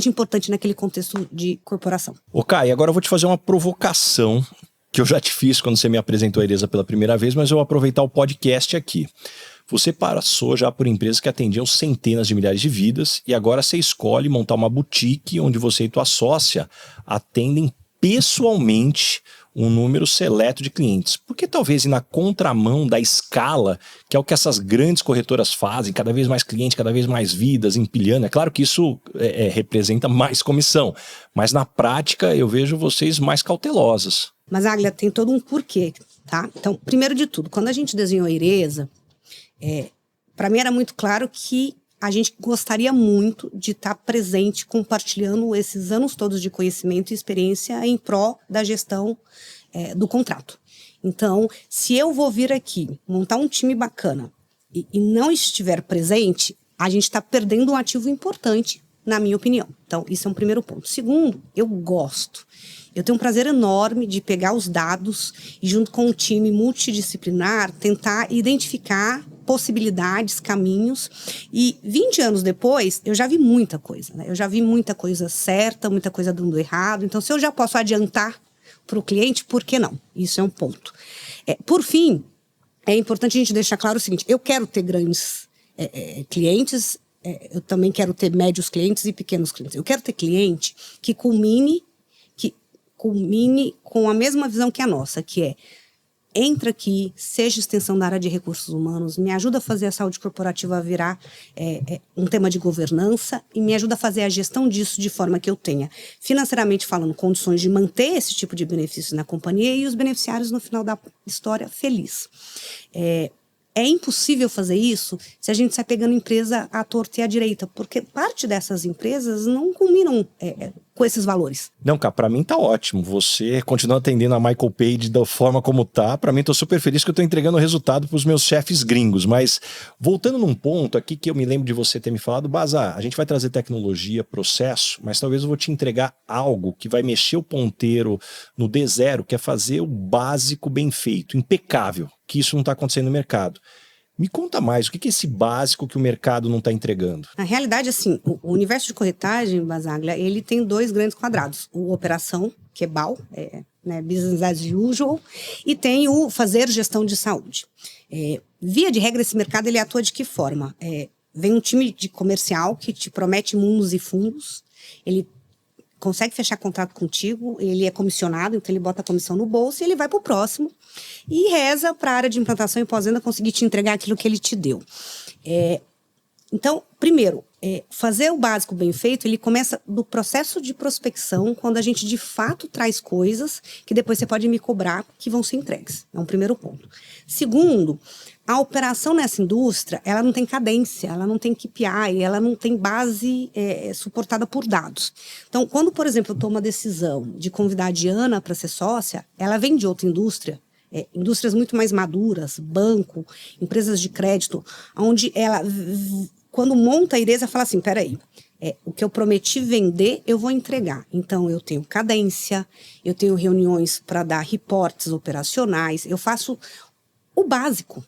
importante naquele contexto de corporação.
Ô Kai, agora eu vou te fazer uma provocação que eu já te fiz quando você me apresentou a Ereza pela primeira vez, mas eu vou aproveitar o podcast aqui. Você passou já por empresas que atendiam centenas de milhares de vidas e agora você escolhe montar uma boutique onde você e tua sócia atendem pessoalmente um número seleto de clientes. Porque talvez ir na contramão da escala, que é o que essas grandes corretoras fazem, cada vez mais clientes, cada vez mais vidas, empilhando. É claro que isso representa mais comissão, mas na prática eu vejo vocês mais cautelosas.
Mas, Águia, tem todo um porquê, tá? Então, primeiro de tudo, quando a gente desenhou a Ereza, para mim era muito claro que a gente gostaria muito de estar presente, compartilhando esses anos todos de conhecimento e experiência em pró da gestão do contrato. Então, se eu vou vir aqui montar um time bacana e não estiver presente, a gente está perdendo um ativo importante, na minha opinião. Então, isso é um primeiro ponto. Segundo, eu gosto. Eu tenho um prazer enorme de pegar os dados e, junto com um time multidisciplinar, tentar identificar possibilidades, caminhos. E 20 anos depois, eu já vi muita coisa, né? Eu já vi muita coisa certa, muita coisa dando errado. Então, se eu já posso adiantar para o cliente, por que não? Isso é um ponto. Por fim, é importante a gente deixar claro o seguinte: eu quero ter grandes clientes, eu também quero ter médios clientes e pequenos clientes. Eu quero ter cliente que culmine com a mesma visão que a nossa, que é: entra aqui, seja extensão da área de recursos humanos, me ajuda a fazer a saúde corporativa virar um tema de governança e me ajuda a fazer a gestão disso de forma que eu tenha, financeiramente falando, condições de manter esse tipo de benefício na companhia e os beneficiários, no final da história, feliz. É impossível fazer isso se a gente sai pegando empresa à torta e à direita, porque parte dessas empresas não combinam com esses valores.
Não, cara, pra mim tá ótimo. Você continua atendendo a Michael Page da forma como tá. Pra mim, tô super feliz que eu tô entregando o resultado pros meus chefes gringos. Mas, voltando num ponto aqui que eu me lembro de você ter me falado, Baza, a gente vai trazer tecnologia, processo, mas talvez eu vou te entregar algo que vai mexer o ponteiro no D0, que é fazer o básico bem feito, impecável, que isso não tá acontecendo no mercado. Me conta mais, o que é esse básico que o mercado não está entregando?
Na realidade, assim, o universo de corretagem, Basaglia, ele tem 2 grandes quadrados. O operação, que é BAU, business as usual, e tem o fazer gestão de saúde. Via de regra, esse mercado ele atua de que forma? Vem um time de comercial que te promete mundos e fundos, ele consegue fechar contrato contigo, ele é comissionado, então ele bota a comissão no bolso e ele vai para o próximo e reza para a área de implantação e pós-venda conseguir te entregar aquilo que ele te deu. Então, primeiro, fazer o básico bem feito, ele começa do processo de prospecção, quando a gente de fato traz coisas que depois você pode me cobrar que vão ser entregues. É um primeiro ponto. Segundo, a operação nessa indústria, ela não tem cadência, ela não tem KPI, ela não tem base suportada por dados. Então, quando, por exemplo, eu tomo uma decisão de convidar a Diana para ser sócia, ela vem de outra indústria, indústrias muito mais maduras, banco, empresas de crédito, onde ela, quando monta a Ereza, fala assim, peraí, o que eu prometi vender, eu vou entregar. Então, eu tenho cadência, eu tenho reuniões para dar reportes operacionais, eu faço o básico.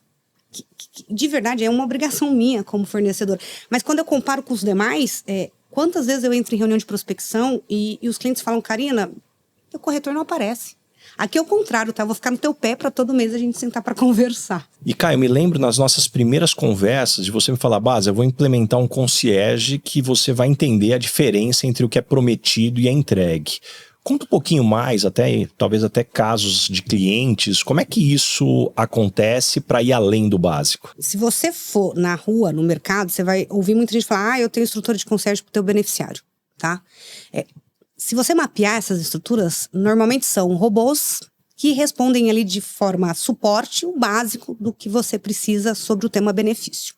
Que, de verdade, é uma obrigação minha como fornecedor. Mas quando eu comparo com os demais, quantas vezes eu entro em reunião de prospecção e os clientes falam, Karina, o corretor não aparece. Aqui é o contrário, tá? Eu vou ficar no teu pé para todo mês a gente sentar para conversar.
E Caio, eu me lembro nas nossas primeiras conversas de você me falar, Basa, eu vou implementar um concierge que você vai entender a diferença entre o que é prometido e é entregue. Conta um pouquinho mais, talvez até casos de clientes, como é que isso acontece para ir além do básico?
Se você for na rua, no mercado, você vai ouvir muita gente falar, eu tenho estrutura de concierge para o teu beneficiário, tá? Se você mapear essas estruturas, normalmente são robôs que respondem ali de forma suporte o básico do que você precisa sobre o tema benefício.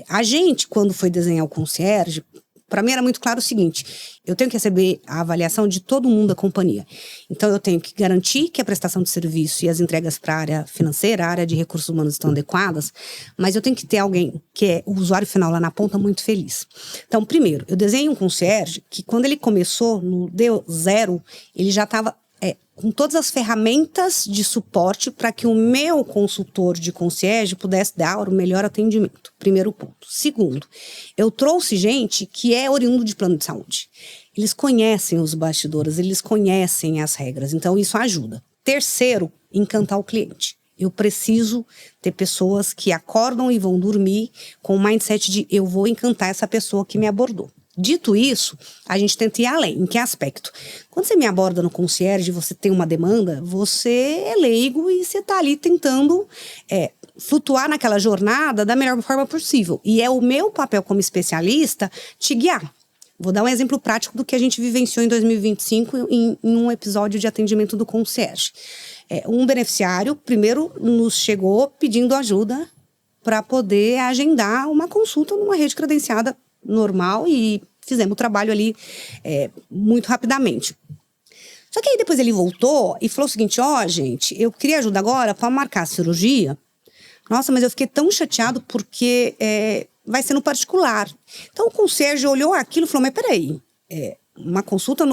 A gente, quando foi desenhar o concierge, para mim era muito claro o seguinte, eu tenho que receber a avaliação de todo mundo da companhia. Então eu tenho que garantir que a prestação de serviço e as entregas para a área financeira, a área de recursos humanos estão adequadas, mas eu tenho que ter alguém que é o usuário final lá na ponta muito feliz. Então, primeiro, eu desenhei um concierge que quando ele começou no D0, ele já estava com todas as ferramentas de suporte para que o meu consultor de concierge pudesse dar o melhor atendimento. Primeiro ponto. Segundo, eu trouxe gente que é oriundo de plano de saúde. Eles conhecem os bastidores, eles conhecem as regras, então isso ajuda. Terceiro, encantar o cliente. Eu preciso ter pessoas que acordam e vão dormir com o mindset de eu vou encantar essa pessoa que me abordou. Dito isso, a gente tenta ir além. Em que aspecto? Quando você me aborda no concierge, você tem uma demanda, você é leigo e você está ali tentando flutuar naquela jornada da melhor forma possível. E é o meu papel como especialista te guiar. Vou dar um exemplo prático do que a gente vivenciou em 2025 em um episódio de atendimento do concierge. Um beneficiário, primeiro, nos chegou pedindo ajuda para poder agendar uma consulta numa rede credenciada normal e fizemos o trabalho ali muito rapidamente. Só que aí depois ele voltou e falou o seguinte, gente, eu queria ajuda agora para marcar a cirurgia. Nossa, mas eu fiquei tão chateado porque vai ser no particular. Então o concierge olhou aquilo e falou, mas peraí, uma consulta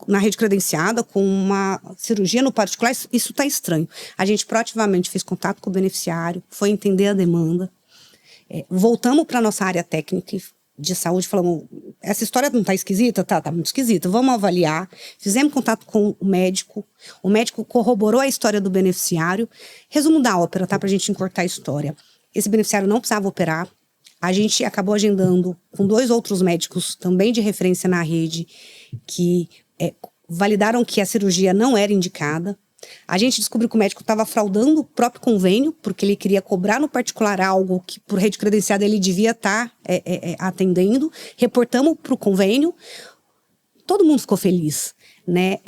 na rede credenciada com uma cirurgia no particular, isso está estranho. A gente proativamente fez contato com o beneficiário, foi entender a demanda. Voltamos para a nossa área técnica de saúde, falamos, essa história não está esquisita? Tá muito esquisita, vamos avaliar. Fizemos contato com o médico corroborou a história do beneficiário. Resumo da ópera, tá? Para a gente encurtar a história. Esse beneficiário não precisava operar, a gente acabou agendando com 2 outros médicos, também de referência na rede, que validaram que a cirurgia não era indicada. A gente descobriu que o médico estava fraudando o próprio convênio, porque ele queria cobrar no particular algo que, por rede credenciada, ele devia estar atendendo. Reportamos para o convênio, todo mundo ficou feliz, né?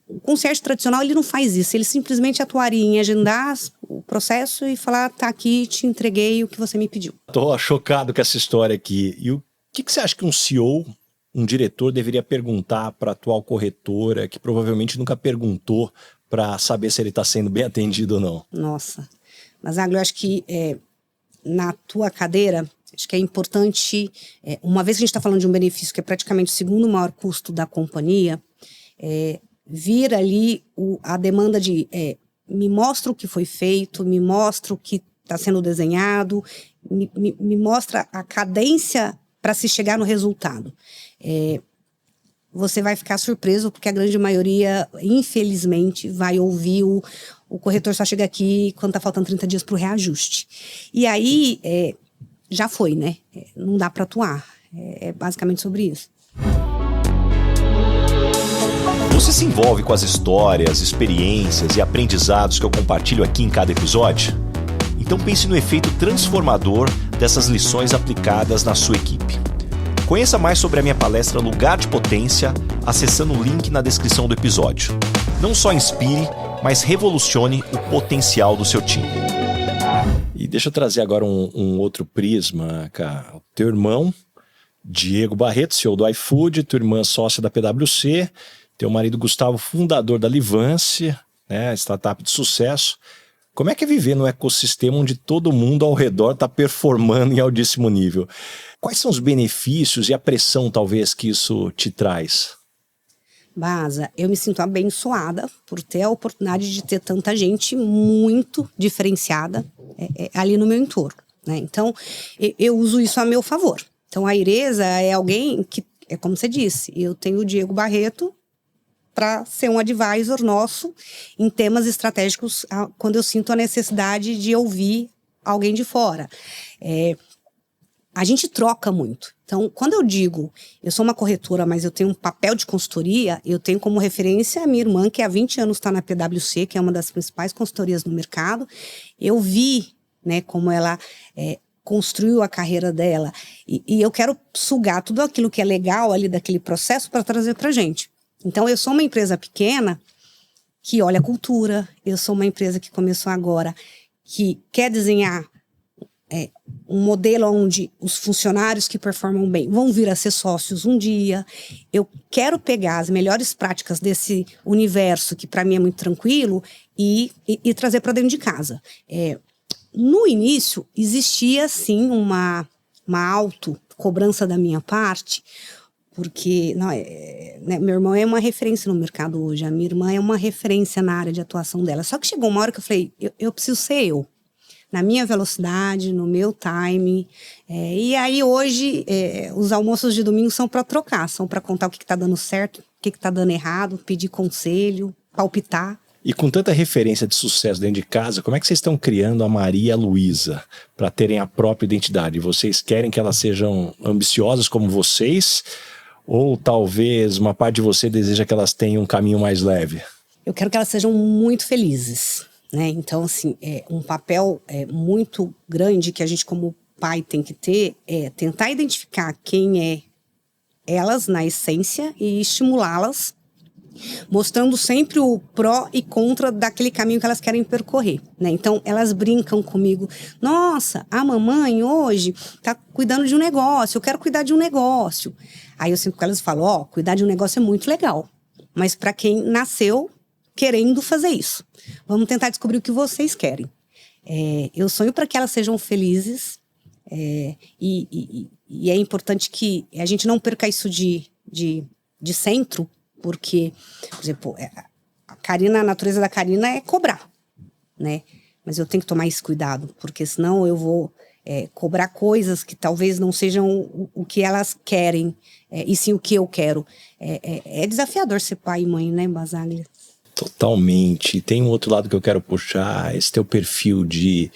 O concierge tradicional, ele não faz isso, ele simplesmente atuaria em agendar o processo e falar, tá aqui, te entreguei o que você me pediu.
Tô chocado com essa história aqui. E o que você acha que um CEO, um diretor, deveria perguntar para a atual corretora, que provavelmente nunca perguntou, para saber se ele está sendo bem atendido ou não?
Nossa, mas Aglo, eu acho que na tua cadeira, acho que é importante, uma vez que a gente está falando de um benefício que é praticamente o segundo maior custo da companhia, vir ali a demanda de me mostra o que foi feito, me mostra o que está sendo desenhado, me mostra a cadência para se chegar no resultado. Você vai ficar surpreso, porque a grande maioria, infelizmente, vai ouvir o corretor só chega aqui quando tá faltando 30 dias pro reajuste. E aí, já foi, né? Não dá para atuar. É basicamente sobre isso.
Você se envolve com as histórias, experiências e aprendizados que eu compartilho aqui em cada episódio? Então pense no efeito transformador dessas lições aplicadas na sua equipe. Conheça mais sobre a minha palestra Lugar de Potência acessando o link na descrição do episódio. Não só inspire, mas revolucione o potencial do seu time. E deixa eu trazer agora um outro prisma, cara. O teu irmão, Diego Barreto, CEO do iFood, tua irmã sócia da PwC, teu marido Gustavo, fundador da Livance, né, startup de sucesso. Como é que é viver num ecossistema onde todo mundo ao redor está performando em altíssimo nível? Quais são os benefícios e a pressão, talvez, que isso te traz?
Basa, eu me sinto abençoada por ter a oportunidade de ter tanta gente muito diferenciada ali no meu entorno, né? Então, eu uso isso a meu favor. Então, a Ireza é alguém que, como você disse, eu tenho o Diego Barreto, para ser um advisor nosso em temas estratégicos, quando eu sinto a necessidade de ouvir alguém de fora. A gente troca muito. Então, quando eu digo, eu sou uma corretora, mas eu tenho um papel de consultoria, eu tenho como referência a minha irmã, que há 20 anos está na PwC, que é uma das principais consultorias no mercado. Eu vi, né, como ela construiu a carreira dela, e eu quero sugar tudo aquilo que é legal ali daquele processo para trazer para a gente. Então, eu sou uma empresa pequena que olha a cultura, eu sou uma empresa que começou agora, que quer desenhar um modelo onde os funcionários que performam bem vão vir a ser sócios um dia. Eu quero pegar as melhores práticas desse universo, que para mim é muito tranquilo, e trazer para dentro de casa. No início, existia sim uma auto-cobrança da minha parte, porque né, meu irmão é uma referência no mercado hoje, a minha irmã é uma referência na área de atuação dela. Só que chegou uma hora que eu falei, eu preciso ser eu. Na minha velocidade, no meu time. E aí hoje, os almoços de domingo são para trocar, são para contar o que está dando certo, o que está dando errado, pedir conselho, palpitar.
E com tanta referência de sucesso dentro de casa, como é que vocês estão criando a Maria e a Luísa para terem a própria identidade? Vocês querem que elas sejam ambiciosas como vocês? Ou talvez uma parte de você deseja que elas tenham um caminho mais leve?
Eu quero que elas sejam muito felizes. Né? Então, assim, um papel muito grande que a gente como pai tem que ter é tentar identificar quem é elas na essência e estimulá-las, mostrando sempre o pró e contra daquele caminho que elas querem percorrer, né? Então, elas brincam comigo, nossa, a mamãe hoje tá cuidando de um negócio, eu quero cuidar de um negócio. Aí eu sempre com elas falo, cuidar de um negócio é muito legal, mas para quem nasceu querendo fazer isso. Vamos tentar descobrir o que vocês querem. Eu sonho para que elas sejam felizes, e é importante que a gente não perca isso de centro, porque, por exemplo, a natureza da Karina é cobrar, né? Mas eu tenho que tomar esse cuidado, porque senão eu vou cobrar coisas que talvez não sejam o que elas querem, e sim o que eu quero. É desafiador ser pai e mãe, né, Basaglia?
Totalmente. Tem um outro lado que eu quero puxar, esse teu perfil de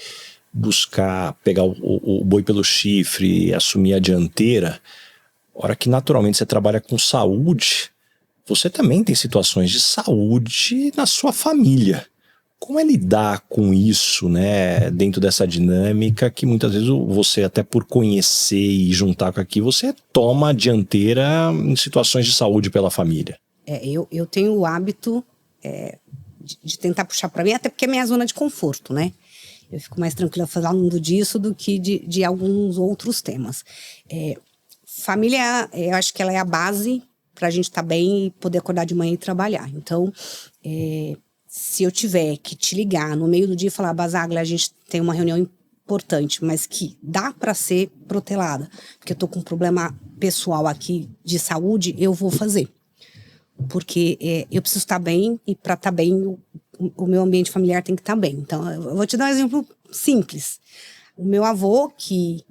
buscar pegar o boi pelo chifre, assumir a dianteira. Hora que naturalmente você trabalha com saúde, você também tem situações de saúde na sua família. Como é lidar com isso, né, dentro dessa dinâmica que muitas vezes você, até por conhecer e juntar com aqui, você toma a dianteira em situações de saúde pela família?
Eu tenho o hábito de tentar puxar para mim, até porque é minha zona de conforto, né? Eu fico mais tranquila falando disso do que de alguns outros temas. Família, eu acho que ela é a base para a gente estar bem e poder acordar de manhã e trabalhar. Então, se eu tiver que te ligar no meio do dia e falar, Basaglia, a gente tem uma reunião importante, mas que dá para ser protelada, porque eu tô com um problema pessoal aqui de saúde, eu vou fazer. Porque eu preciso estar bem, e para estar bem, o meu ambiente familiar tem que estar bem. Então, eu vou te dar um exemplo simples. O meu avô, que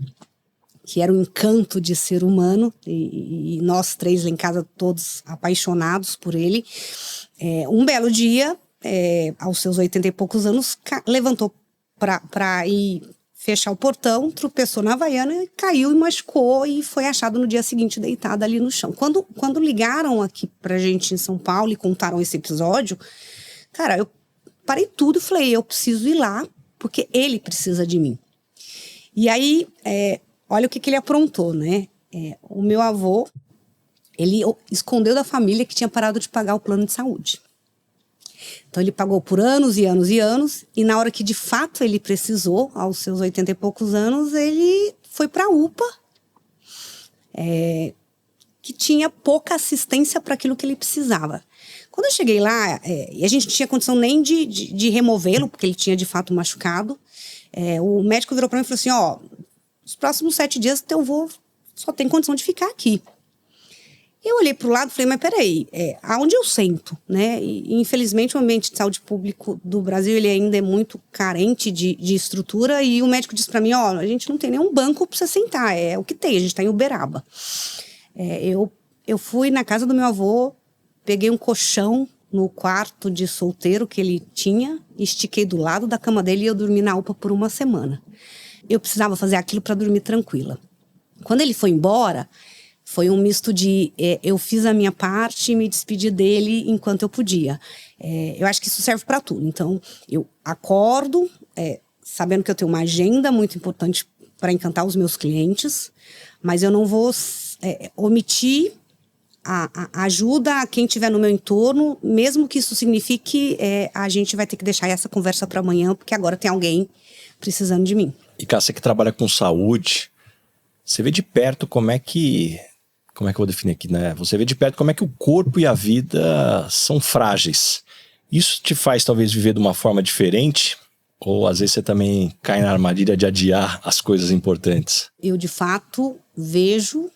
era um encanto de ser humano, e nós três lá em casa todos apaixonados por ele, um belo dia, aos seus 80 e poucos anos, levantou para ir fechar o portão, tropeçou na Havaiana e caiu e machucou, e foi achado no dia seguinte deitado ali no chão. Quando ligaram aqui pra gente em São Paulo e contaram esse episódio, cara, eu parei tudo e falei, eu preciso ir lá, porque ele precisa de mim. E aí, olha o que ele aprontou, né? O meu avô, ele escondeu da família que tinha parado de pagar o plano de saúde. Então ele pagou por anos e anos e anos, e na hora que de fato ele precisou, aos seus 80 e poucos anos, ele foi para a UPA, que tinha pouca assistência para aquilo que ele precisava. Quando eu cheguei lá, e a gente não tinha condição nem de removê-lo, porque ele tinha de fato machucado, o médico virou para mim e falou assim, os próximos 7 dias teu avô só tem condição de ficar aqui. Eu olhei para o lado e falei, mas peraí, aonde eu sento, né? E, infelizmente, o ambiente de saúde público do Brasil, ele ainda é muito carente de estrutura, e o médico disse para mim, a gente não tem nenhum banco para você sentar, o que tem, a gente está em Uberaba. Eu fui na casa do meu avô, peguei um colchão no quarto de solteiro que ele tinha, estiquei do lado da cama dele e eu dormi na UPA por 1 semana. Eu precisava fazer aquilo para dormir tranquila. Quando ele foi embora, foi um misto de eu fiz a minha parte e me despedi dele enquanto eu podia. Eu acho que isso serve para tudo. Então, eu acordo sabendo que eu tenho uma agenda muito importante para encantar os meus clientes, mas eu não vou omitir a ajuda a quem estiver no meu entorno, mesmo que isso signifique a gente vai ter que deixar essa conversa para amanhã, porque agora tem alguém precisando de mim.
E Cássia, que trabalha com saúde, você vê de perto como é que eu vou definir aqui, né? Você vê de perto como é que o corpo e a vida são frágeis. Isso te faz talvez viver de uma forma diferente? Ou às vezes você também cai na armadilha de adiar as coisas importantes?
Eu, de fato, vejo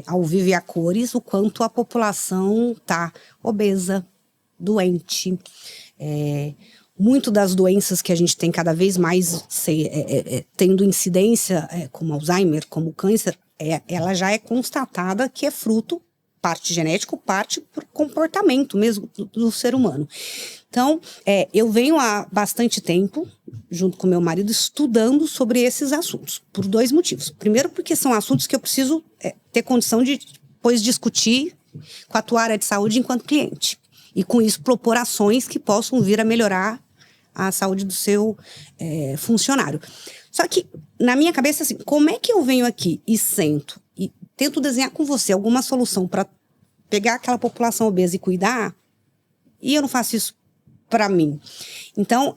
ao vivo e a cores o quanto a população está obesa, doente. Muito das doenças que a gente tem cada vez mais tendo incidência, como Alzheimer, como câncer, ela já é constatada que é fruto, parte genético, parte por comportamento mesmo do ser humano. Então, eu venho há bastante tempo, junto com meu marido, estudando sobre esses assuntos, por 2 motivos. Primeiro, porque são assuntos que eu preciso ter condição de depois discutir com a tua área de saúde enquanto cliente. E com isso, propor ações que possam vir a melhorar a saúde do seu funcionário. Só que, na minha cabeça, assim, como é que eu venho aqui e sento e tento desenhar com você alguma solução para pegar aquela população obesa e cuidar, e eu não faço isso para mim? Então,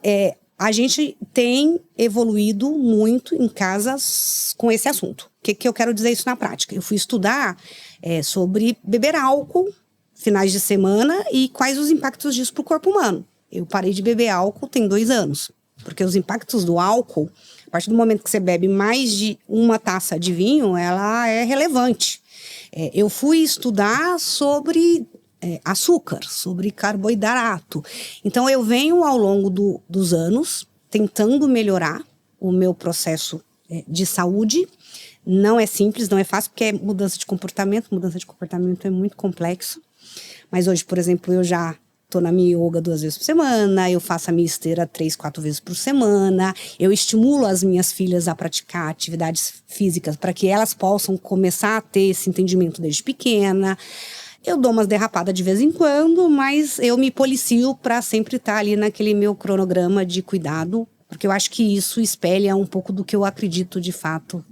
a gente tem evoluído muito em casas com esse assunto. O que eu quero dizer isso na prática? Eu fui estudar sobre beber álcool finais de semana e quais os impactos disso para o corpo humano. Eu parei de beber álcool tem 2 anos, porque os impactos do álcool, a partir do momento que você bebe mais de 1 taça de vinho, ela é relevante. Eu fui estudar sobre açúcar, sobre carboidrato. Então, eu venho ao longo dos anos tentando melhorar o meu processo de saúde. Não é simples, não é fácil, porque é mudança de comportamento. Mudança de comportamento é muito complexo. Mas hoje, por exemplo, eu já estou na minha yoga 2 vezes por semana, eu faço a minha esteira 3, 4 vezes por semana, eu estimulo as minhas filhas a praticar atividades físicas para que elas possam começar a ter esse entendimento desde pequena. Eu dou umas derrapadas de vez em quando, mas eu me policio para sempre estar ali naquele meu cronograma de cuidado, porque eu acho que isso espelha um pouco do que eu acredito de fato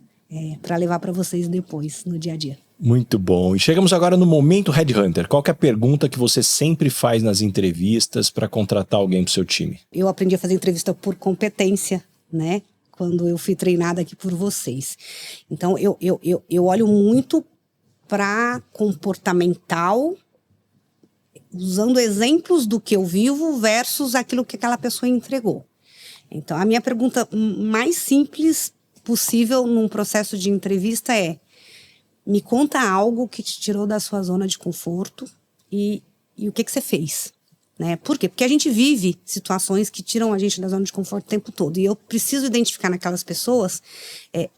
para levar para vocês depois, no dia a dia.
Muito bom. E chegamos agora no momento Headhunter. Qual que é a pergunta que você sempre faz nas entrevistas para contratar alguém para o seu time?
Eu aprendi a fazer entrevista por competência, né? Quando eu fui treinada aqui por vocês. Então, eu olho muito para comportamental, usando exemplos do que eu vivo versus aquilo que aquela pessoa entregou. Então, a minha pergunta mais simples possível num processo de entrevista é: me conta algo que te tirou da sua zona de conforto e o que você fez, né? Por quê? Porque a gente vive situações que tiram a gente da zona de conforto o tempo todo. E eu preciso identificar naquelas pessoas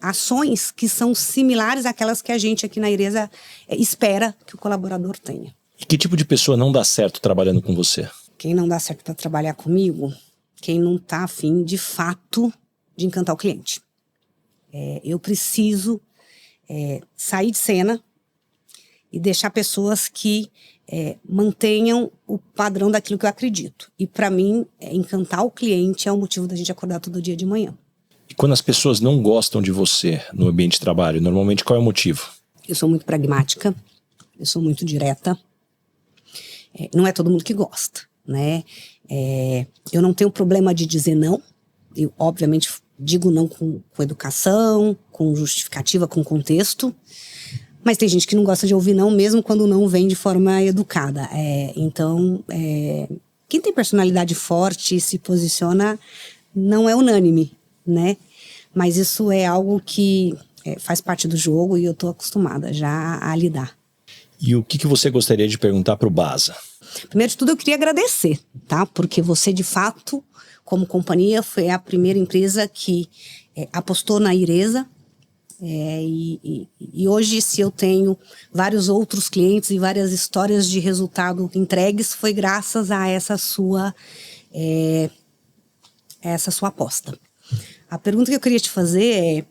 ações que são similares àquelas que a gente aqui na Iresa espera que o colaborador tenha.
E que tipo de pessoa não dá certo trabalhando com você?
Quem não dá certo para trabalhar comigo, quem não está afim, de fato, de encantar o cliente. Eu preciso sair de cena e deixar pessoas que mantenham o padrão daquilo que eu acredito. E para mim, encantar o cliente é o motivo da gente acordar todo dia de manhã.
E quando as pessoas não gostam de você no ambiente de trabalho, normalmente qual é o motivo?
Eu sou muito pragmática, eu sou muito direta. Não é todo mundo que gosta, né? Eu não tenho problema de dizer não. Eu, obviamente, digo não com educação, com justificativa, com contexto. Mas tem gente que não gosta de ouvir não, mesmo quando não vem de forma educada. Então, quem tem personalidade forte e se posiciona não é unânime, né? Mas isso é algo que faz parte do jogo e eu tô acostumada já a lidar.
E o que você gostaria de perguntar para o Baza?
Primeiro de tudo, eu queria agradecer, tá? Porque você, de fato, como companhia, foi a primeira empresa que apostou na Iresa E hoje, se eu tenho vários outros clientes e várias histórias de resultado entregues, foi graças a essa sua aposta. A pergunta que eu queria te fazer é,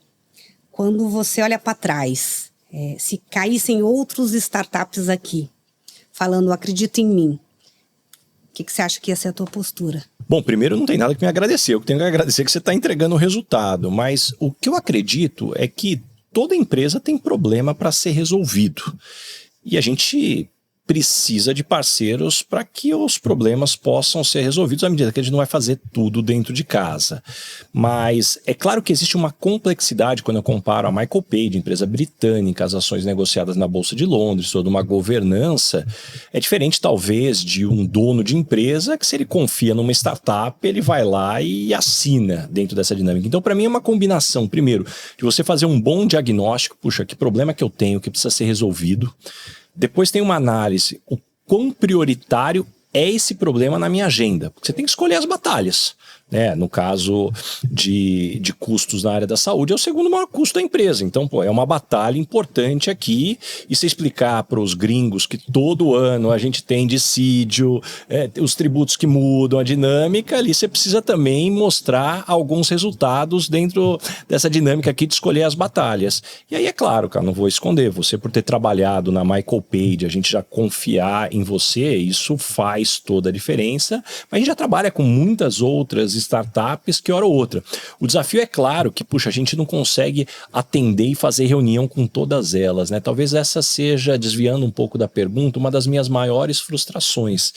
quando você olha para trás, se caíssem outros startups aqui, falando, acredita em mim, o que você acha que ia ser a tua postura?
Bom, primeiro não tem nada que me agradecer. Eu tenho que agradecer que você está entregando o resultado. Mas o que eu acredito é que toda empresa tem problema para ser resolvido. E a gente precisa de parceiros para que os problemas possam ser resolvidos à medida que a gente não vai fazer tudo dentro de casa. Mas é claro que existe uma complexidade quando eu comparo a Michael Page, empresa britânica, as ações negociadas na Bolsa de Londres, toda uma governança. É diferente talvez de um dono de empresa que, se ele confia numa startup, ele vai lá e assina dentro dessa dinâmica. Então, para mim é uma combinação, primeiro, de você fazer um bom diagnóstico, puxa, que problema que eu tenho que precisa ser resolvido. Depois tem uma análise, o quão prioritário é esse problema na minha agenda. Porque você tem que escolher as batalhas. Né? No caso de custos na área da saúde, é o segundo maior custo da empresa. Então, é uma batalha importante aqui. E se explicar para os gringos que todo ano a gente tem dissídio, os tributos que mudam, a dinâmica, ali você precisa também mostrar alguns resultados dentro dessa dinâmica aqui de escolher as batalhas. E aí, é claro, cara, não vou esconder, você por ter trabalhado na Michael Page, a gente já confiar em você, isso faz toda a diferença. Mas a gente já trabalha com muitas outras startups que hora ou outra. O desafio é claro que, puxa, a gente não consegue atender e fazer reunião com todas elas, né? Talvez essa seja, desviando um pouco da pergunta, uma das minhas maiores frustrações.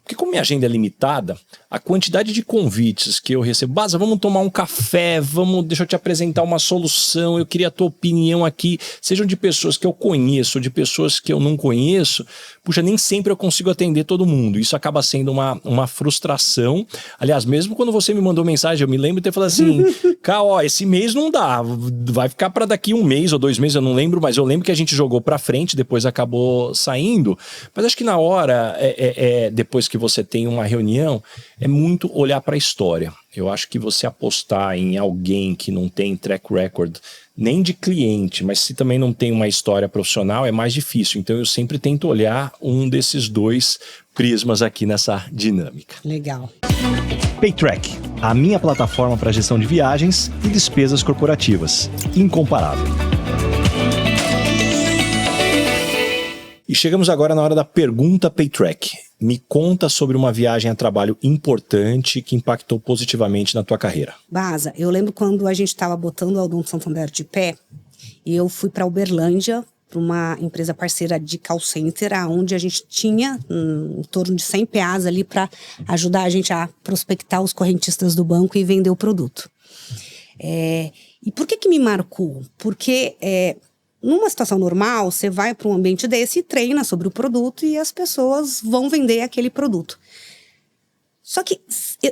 Porque como minha agenda é limitada, a quantidade de convites que eu recebo, Baza, vamos tomar um café, deixa eu te apresentar uma solução, eu queria a tua opinião aqui, sejam de pessoas que eu conheço, de pessoas que eu não conheço, puxa, nem sempre eu consigo atender todo mundo. Isso acaba sendo uma frustração. Aliás, mesmo quando você me mandou mensagem, eu me lembro de ter falado assim, cara, ó, esse mês não dá, vai ficar para daqui 1 mês ou 2 meses, eu não lembro, mas eu lembro que a gente jogou para frente, depois acabou saindo. Mas acho que na hora, depois que você tem uma reunião, é muito olhar para a história. Eu acho que você apostar em alguém que não tem track record nem de cliente, mas se também não tem uma história profissional, é mais difícil. Então eu sempre tento olhar um desses dois prismas aqui nessa dinâmica.
Legal.
Paytrack, a minha plataforma para gestão de viagens e despesas corporativas. Incomparável. E chegamos agora na hora da pergunta Paytrack. Me conta sobre uma viagem a trabalho importante que impactou positivamente na tua carreira.
Baza, eu lembro quando a gente estava botando o Odonto Santander de pé, e eu fui para Uberlândia, para uma empresa parceira de call center, onde a gente tinha em torno de 100 PAs ali para ajudar a gente a prospectar os correntistas do banco e vender o produto. E por que me marcou? Porque numa situação normal, você vai para um ambiente desse e treina sobre o produto e as pessoas vão vender aquele produto. Só que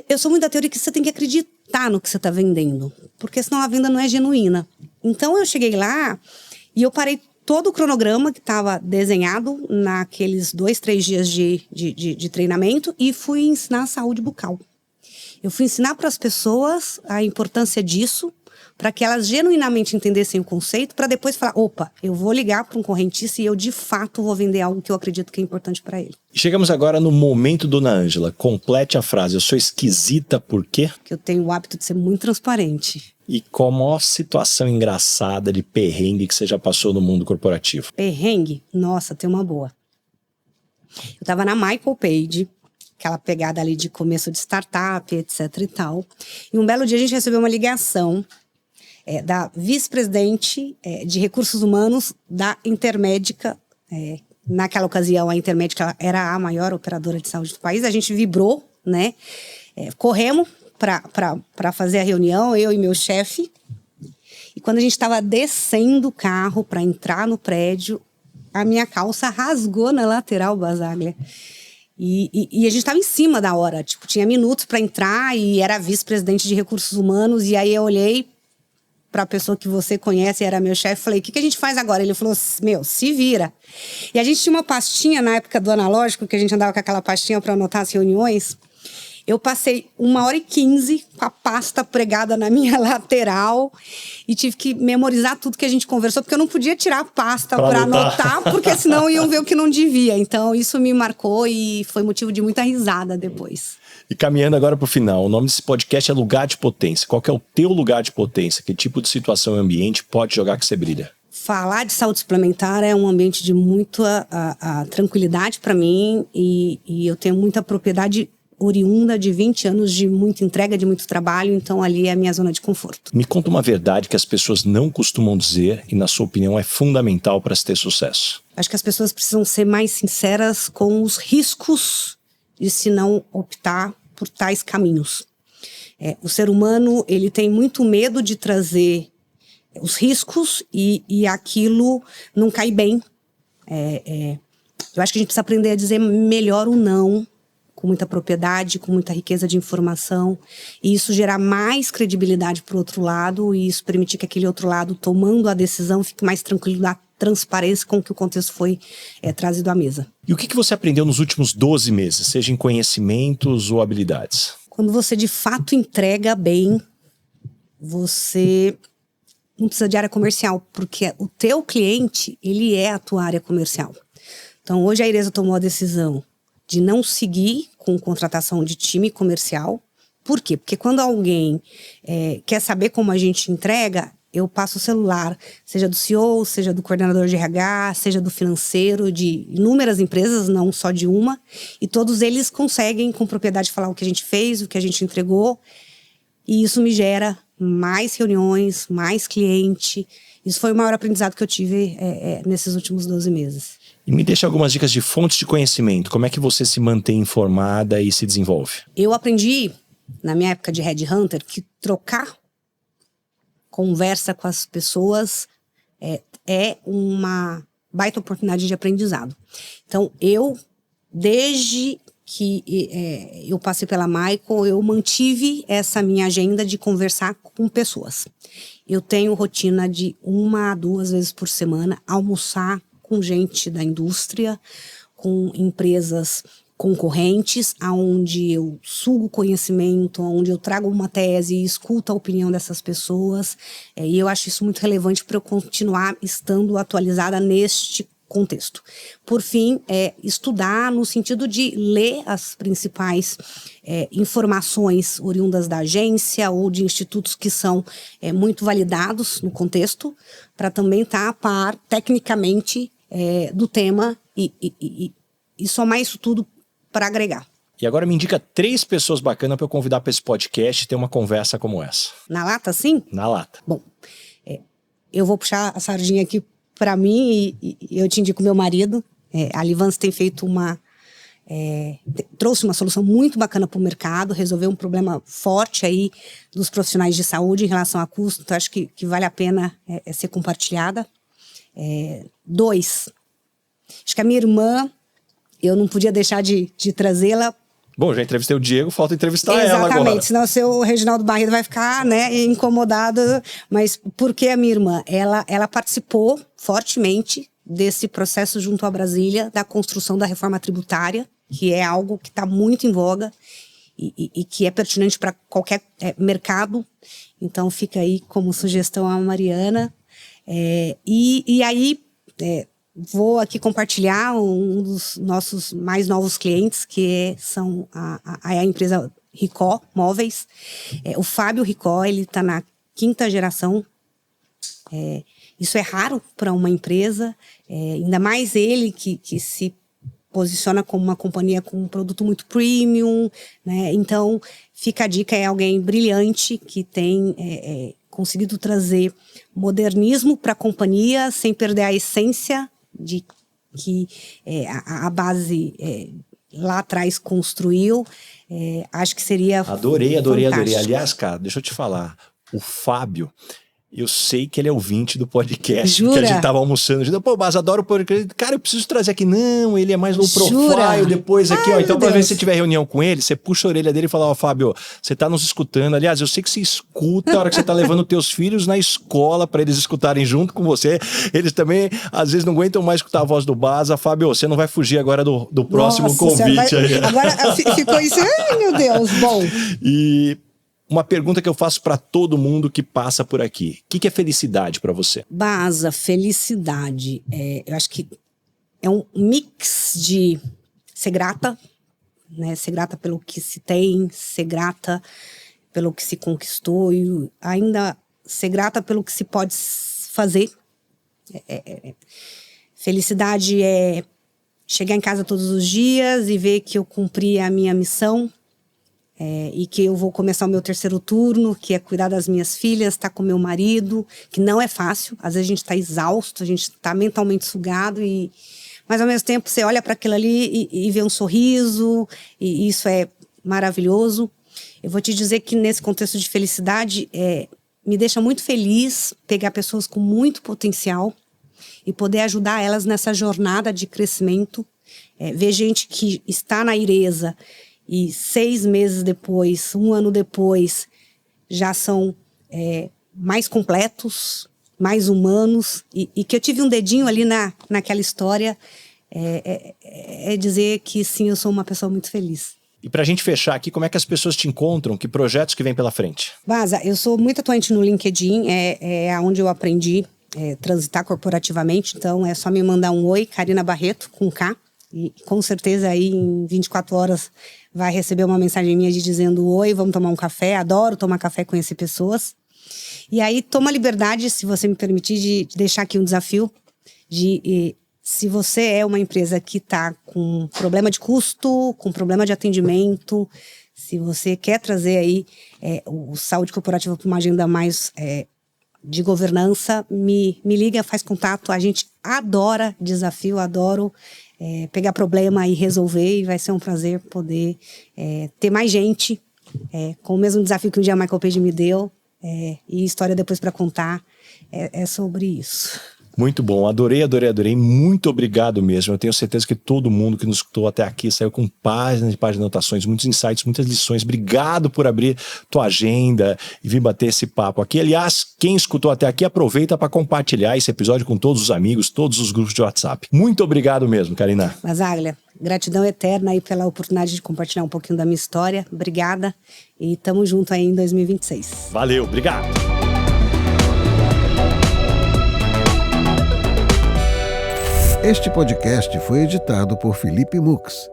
eu sou muito da teoria que você tem que acreditar no que você está vendendo, porque senão a venda não é genuína. Então eu cheguei lá e eu parei todo o cronograma que estava desenhado naqueles 2-3 dias de treinamento e fui ensinar saúde bucal. Eu fui ensinar para as pessoas a importância disso, para que elas genuinamente entendessem o conceito, para depois falar, opa, eu vou ligar para um correntista e eu de fato vou vender algo que eu acredito que é importante para ele.
Chegamos agora no momento, Dona Ângela. Complete a frase. Eu sou esquisita por quê?
Porque eu tenho o hábito de ser muito transparente.
E qual a maior situação engraçada de perrengue que você já passou no mundo corporativo?
Perrengue? Nossa, tem uma boa. Eu estava na Michael Page, aquela pegada ali de começo de startup, etc e tal. E um belo dia a gente recebeu uma ligação da vice-presidente de recursos humanos da Intermédica. Naquela ocasião, a Intermédica era a maior operadora de saúde do país. A gente vibrou, né? Corremos para fazer a reunião, eu e meu chefe. E quando a gente estava descendo o carro para entrar no prédio, a minha calça rasgou na lateral, Basaglia. E a gente estava em cima da hora. Tipo, tinha minutos para entrar e era a vice-presidente de recursos humanos. E aí eu olhei para a pessoa que você conhece, era meu chefe, falei, o que a gente faz agora? Ele falou, se vira. E a gente tinha uma pastinha na época do analógico, que a gente andava com aquela pastinha para anotar as reuniões. Eu passei 1h15 com a pasta pregada na minha lateral e tive que memorizar tudo que a gente conversou, porque eu não podia tirar a pasta para anotar, porque senão iam ver o que não devia. Então, isso me marcou e foi motivo de muita risada depois.
E caminhando agora para o final, o nome desse podcast é Lugar de Potência. Qual que é o teu lugar de potência? Que tipo de situação e ambiente pode jogar que você brilha?
Falar de saúde suplementar é um ambiente de muita tranquilidade para mim e eu tenho muita propriedade oriunda de 20 anos de muita entrega, de muito trabalho, então ali é a minha zona de conforto.
Me conta uma verdade que as pessoas não costumam dizer e, na sua opinião, é fundamental para se ter sucesso.
Acho que as pessoas precisam ser mais sinceras com os riscos de se não optar por tais caminhos. O ser humano, ele tem muito medo de trazer os riscos e aquilo não cai bem. Eu acho que a gente precisa aprender a dizer melhor o não, com muita propriedade, com muita riqueza de informação, e isso gerar mais credibilidade para o outro lado, e isso permitir que aquele outro lado, tomando a decisão, fique mais tranquilo da transparência com que o contexto foi trazido à mesa.
E o que você aprendeu nos últimos 12 meses, seja em conhecimentos ou habilidades?
Quando você de fato entrega bem, você não precisa de área comercial, porque o teu cliente, ele é a tua área comercial. Então, hoje a Iresa tomou a decisão de não seguir com contratação de time comercial. Por quê? Porque quando alguém quer saber como a gente entrega, eu passo o celular, seja do CEO, seja do coordenador de RH, seja do financeiro, de inúmeras empresas, não só de uma, e todos eles conseguem com propriedade falar o que a gente fez, o que a gente entregou, e isso me gera mais reuniões, mais cliente. Isso foi o maior aprendizado que eu tive nesses últimos 12 meses.
E me deixa algumas dicas de fontes de conhecimento. Como é que você se mantém informada e se desenvolve?
Eu aprendi, na minha época de headhunter, que trocar conversa com as pessoas é uma baita oportunidade de aprendizado. Então, desde que eu passei pela Michael, eu mantive essa minha agenda de conversar com pessoas. Eu tenho rotina de 1 a 2 vezes por semana almoçar com gente da indústria, com empresas concorrentes, aonde eu sugo conhecimento, onde eu trago uma tese e escuto a opinião dessas pessoas. E eu acho isso muito relevante para eu continuar estando atualizada neste contexto. Por fim, estudar no sentido de ler as principais informações oriundas da agência ou de institutos que são muito validados no contexto, para também estar a par tecnicamente do tema e somar isso tudo para agregar.
E agora me indica 3 pessoas bacanas para eu convidar para esse podcast e ter uma conversa como essa.
Na lata, sim?
Na lata.
Bom, eu vou puxar a sardinha aqui para mim e eu te indico meu marido. A Livance tem feito trouxe uma solução muito bacana para o mercado, resolveu um problema forte aí dos profissionais de saúde em relação a custo, então acho que vale a pena ser compartilhada. 2, acho que a minha irmã, eu não podia deixar de trazê-la.
Bom, já entrevistei o Diego, falta entrevistar ela agora.
Exatamente, senão o seu Reginaldo Barreto vai ficar incomodado. Mas por que a minha irmã? Ela participou fortemente desse processo junto à Brasília, da construção da reforma tributária, que é algo que está muito em voga e que é pertinente para qualquer mercado. Então fica aí como sugestão a Mariana. E aí... vou aqui compartilhar um dos nossos mais novos clientes, que são a empresa Ricó Móveis. O Fábio Ricó, ele está na 5ª geração. Isso é raro para uma empresa, ainda mais ele que se posiciona como uma companhia com um produto muito premium, né? Então, fica a dica, é alguém brilhante que tem conseguido trazer modernismo para a companhia sem perder a essência de que a base lá atrás construiu. Acho que seria
Adorei. Aliás, cara, deixa eu te falar. O Fábio Eu sei que ele é ouvinte do podcast.
Jura?
Porque a gente tava almoçando. Pô, mas adoro o podcast. Cara, eu preciso trazer aqui. Não, ele é mais low profile.
Jura?
Depois aqui,
Ai,
ó. Então,
meu
pra ver
Deus.
se você tiver reunião com ele, você puxa a orelha dele e fala, ó, Fábio, você tá nos escutando. Aliás, eu sei que você escuta a hora que você tá levando teus filhos na escola pra eles escutarem junto com você. Eles também, às vezes, não aguentam mais escutar a voz do Baza. Fábio, você não vai fugir agora do próximo
Nossa,
convite aí.
Agora ficou isso. Ai, meu Deus. Bom.
E uma pergunta que eu faço pra todo mundo que passa por aqui. O que é felicidade pra você?
Baza, felicidade. Eu acho que é um mix de ser grata, né? Ser grata pelo que se tem, ser grata pelo que se conquistou e ainda ser grata pelo que se pode fazer. Felicidade é chegar em casa todos os dias e ver que eu cumpri a minha missão. E que eu vou começar o meu 3º turno, que é cuidar das minhas filhas, estar com meu marido, que não é fácil. Às vezes a gente está exausto, a gente está mentalmente sugado, mas ao mesmo tempo você olha para aquilo ali e vê um sorriso, e isso é maravilhoso. Eu vou te dizer que nesse contexto de felicidade, me deixa muito feliz pegar pessoas com muito potencial e poder ajudar elas nessa jornada de crescimento. Ver gente que está na Iresa e 6 meses depois, 1 ano depois, já são mais completos, mais humanos, e que eu tive um dedinho ali naquela história, dizer que sim, eu sou uma pessoa muito feliz.
E pra gente fechar aqui, como é que as pessoas te encontram? Que projetos que vem pela frente?
Baza, eu sou muito atuante no LinkedIn, é onde eu aprendi transitar corporativamente, então é só me mandar um oi, Karina Barreto, com K, e com certeza aí em 24 horas vai receber uma mensagem minha dizendo oi, vamos tomar um café, adoro tomar café, conhecer pessoas. E aí toma a liberdade, se você me permitir, de deixar aqui um desafio, se você é uma empresa que está com problema de custo, com problema de atendimento, se você quer trazer aí o saúde corporativa para uma agenda mais de governança, me liga, faz contato, a gente adora desafio, adoro pegar problema e resolver, e vai ser um prazer poder ter mais gente com o mesmo desafio que um dia a Michael Page me deu, e história depois para contar, é sobre isso.
Muito bom, adorei, muito obrigado mesmo. Eu tenho certeza que todo mundo que nos escutou até aqui saiu com páginas e páginas de anotações, muitos insights, muitas lições. Obrigado por abrir tua agenda e vir bater esse papo aqui. Aliás, quem escutou até aqui, aproveita para compartilhar esse episódio com todos os amigos, todos os grupos de WhatsApp. Muito obrigado mesmo, Karina.
Basaglia, gratidão eterna aí pela oportunidade de compartilhar um pouquinho da minha história. Obrigada e tamo junto aí em 2026.
Valeu, obrigado.
Este podcast foi editado por Felipe Mux.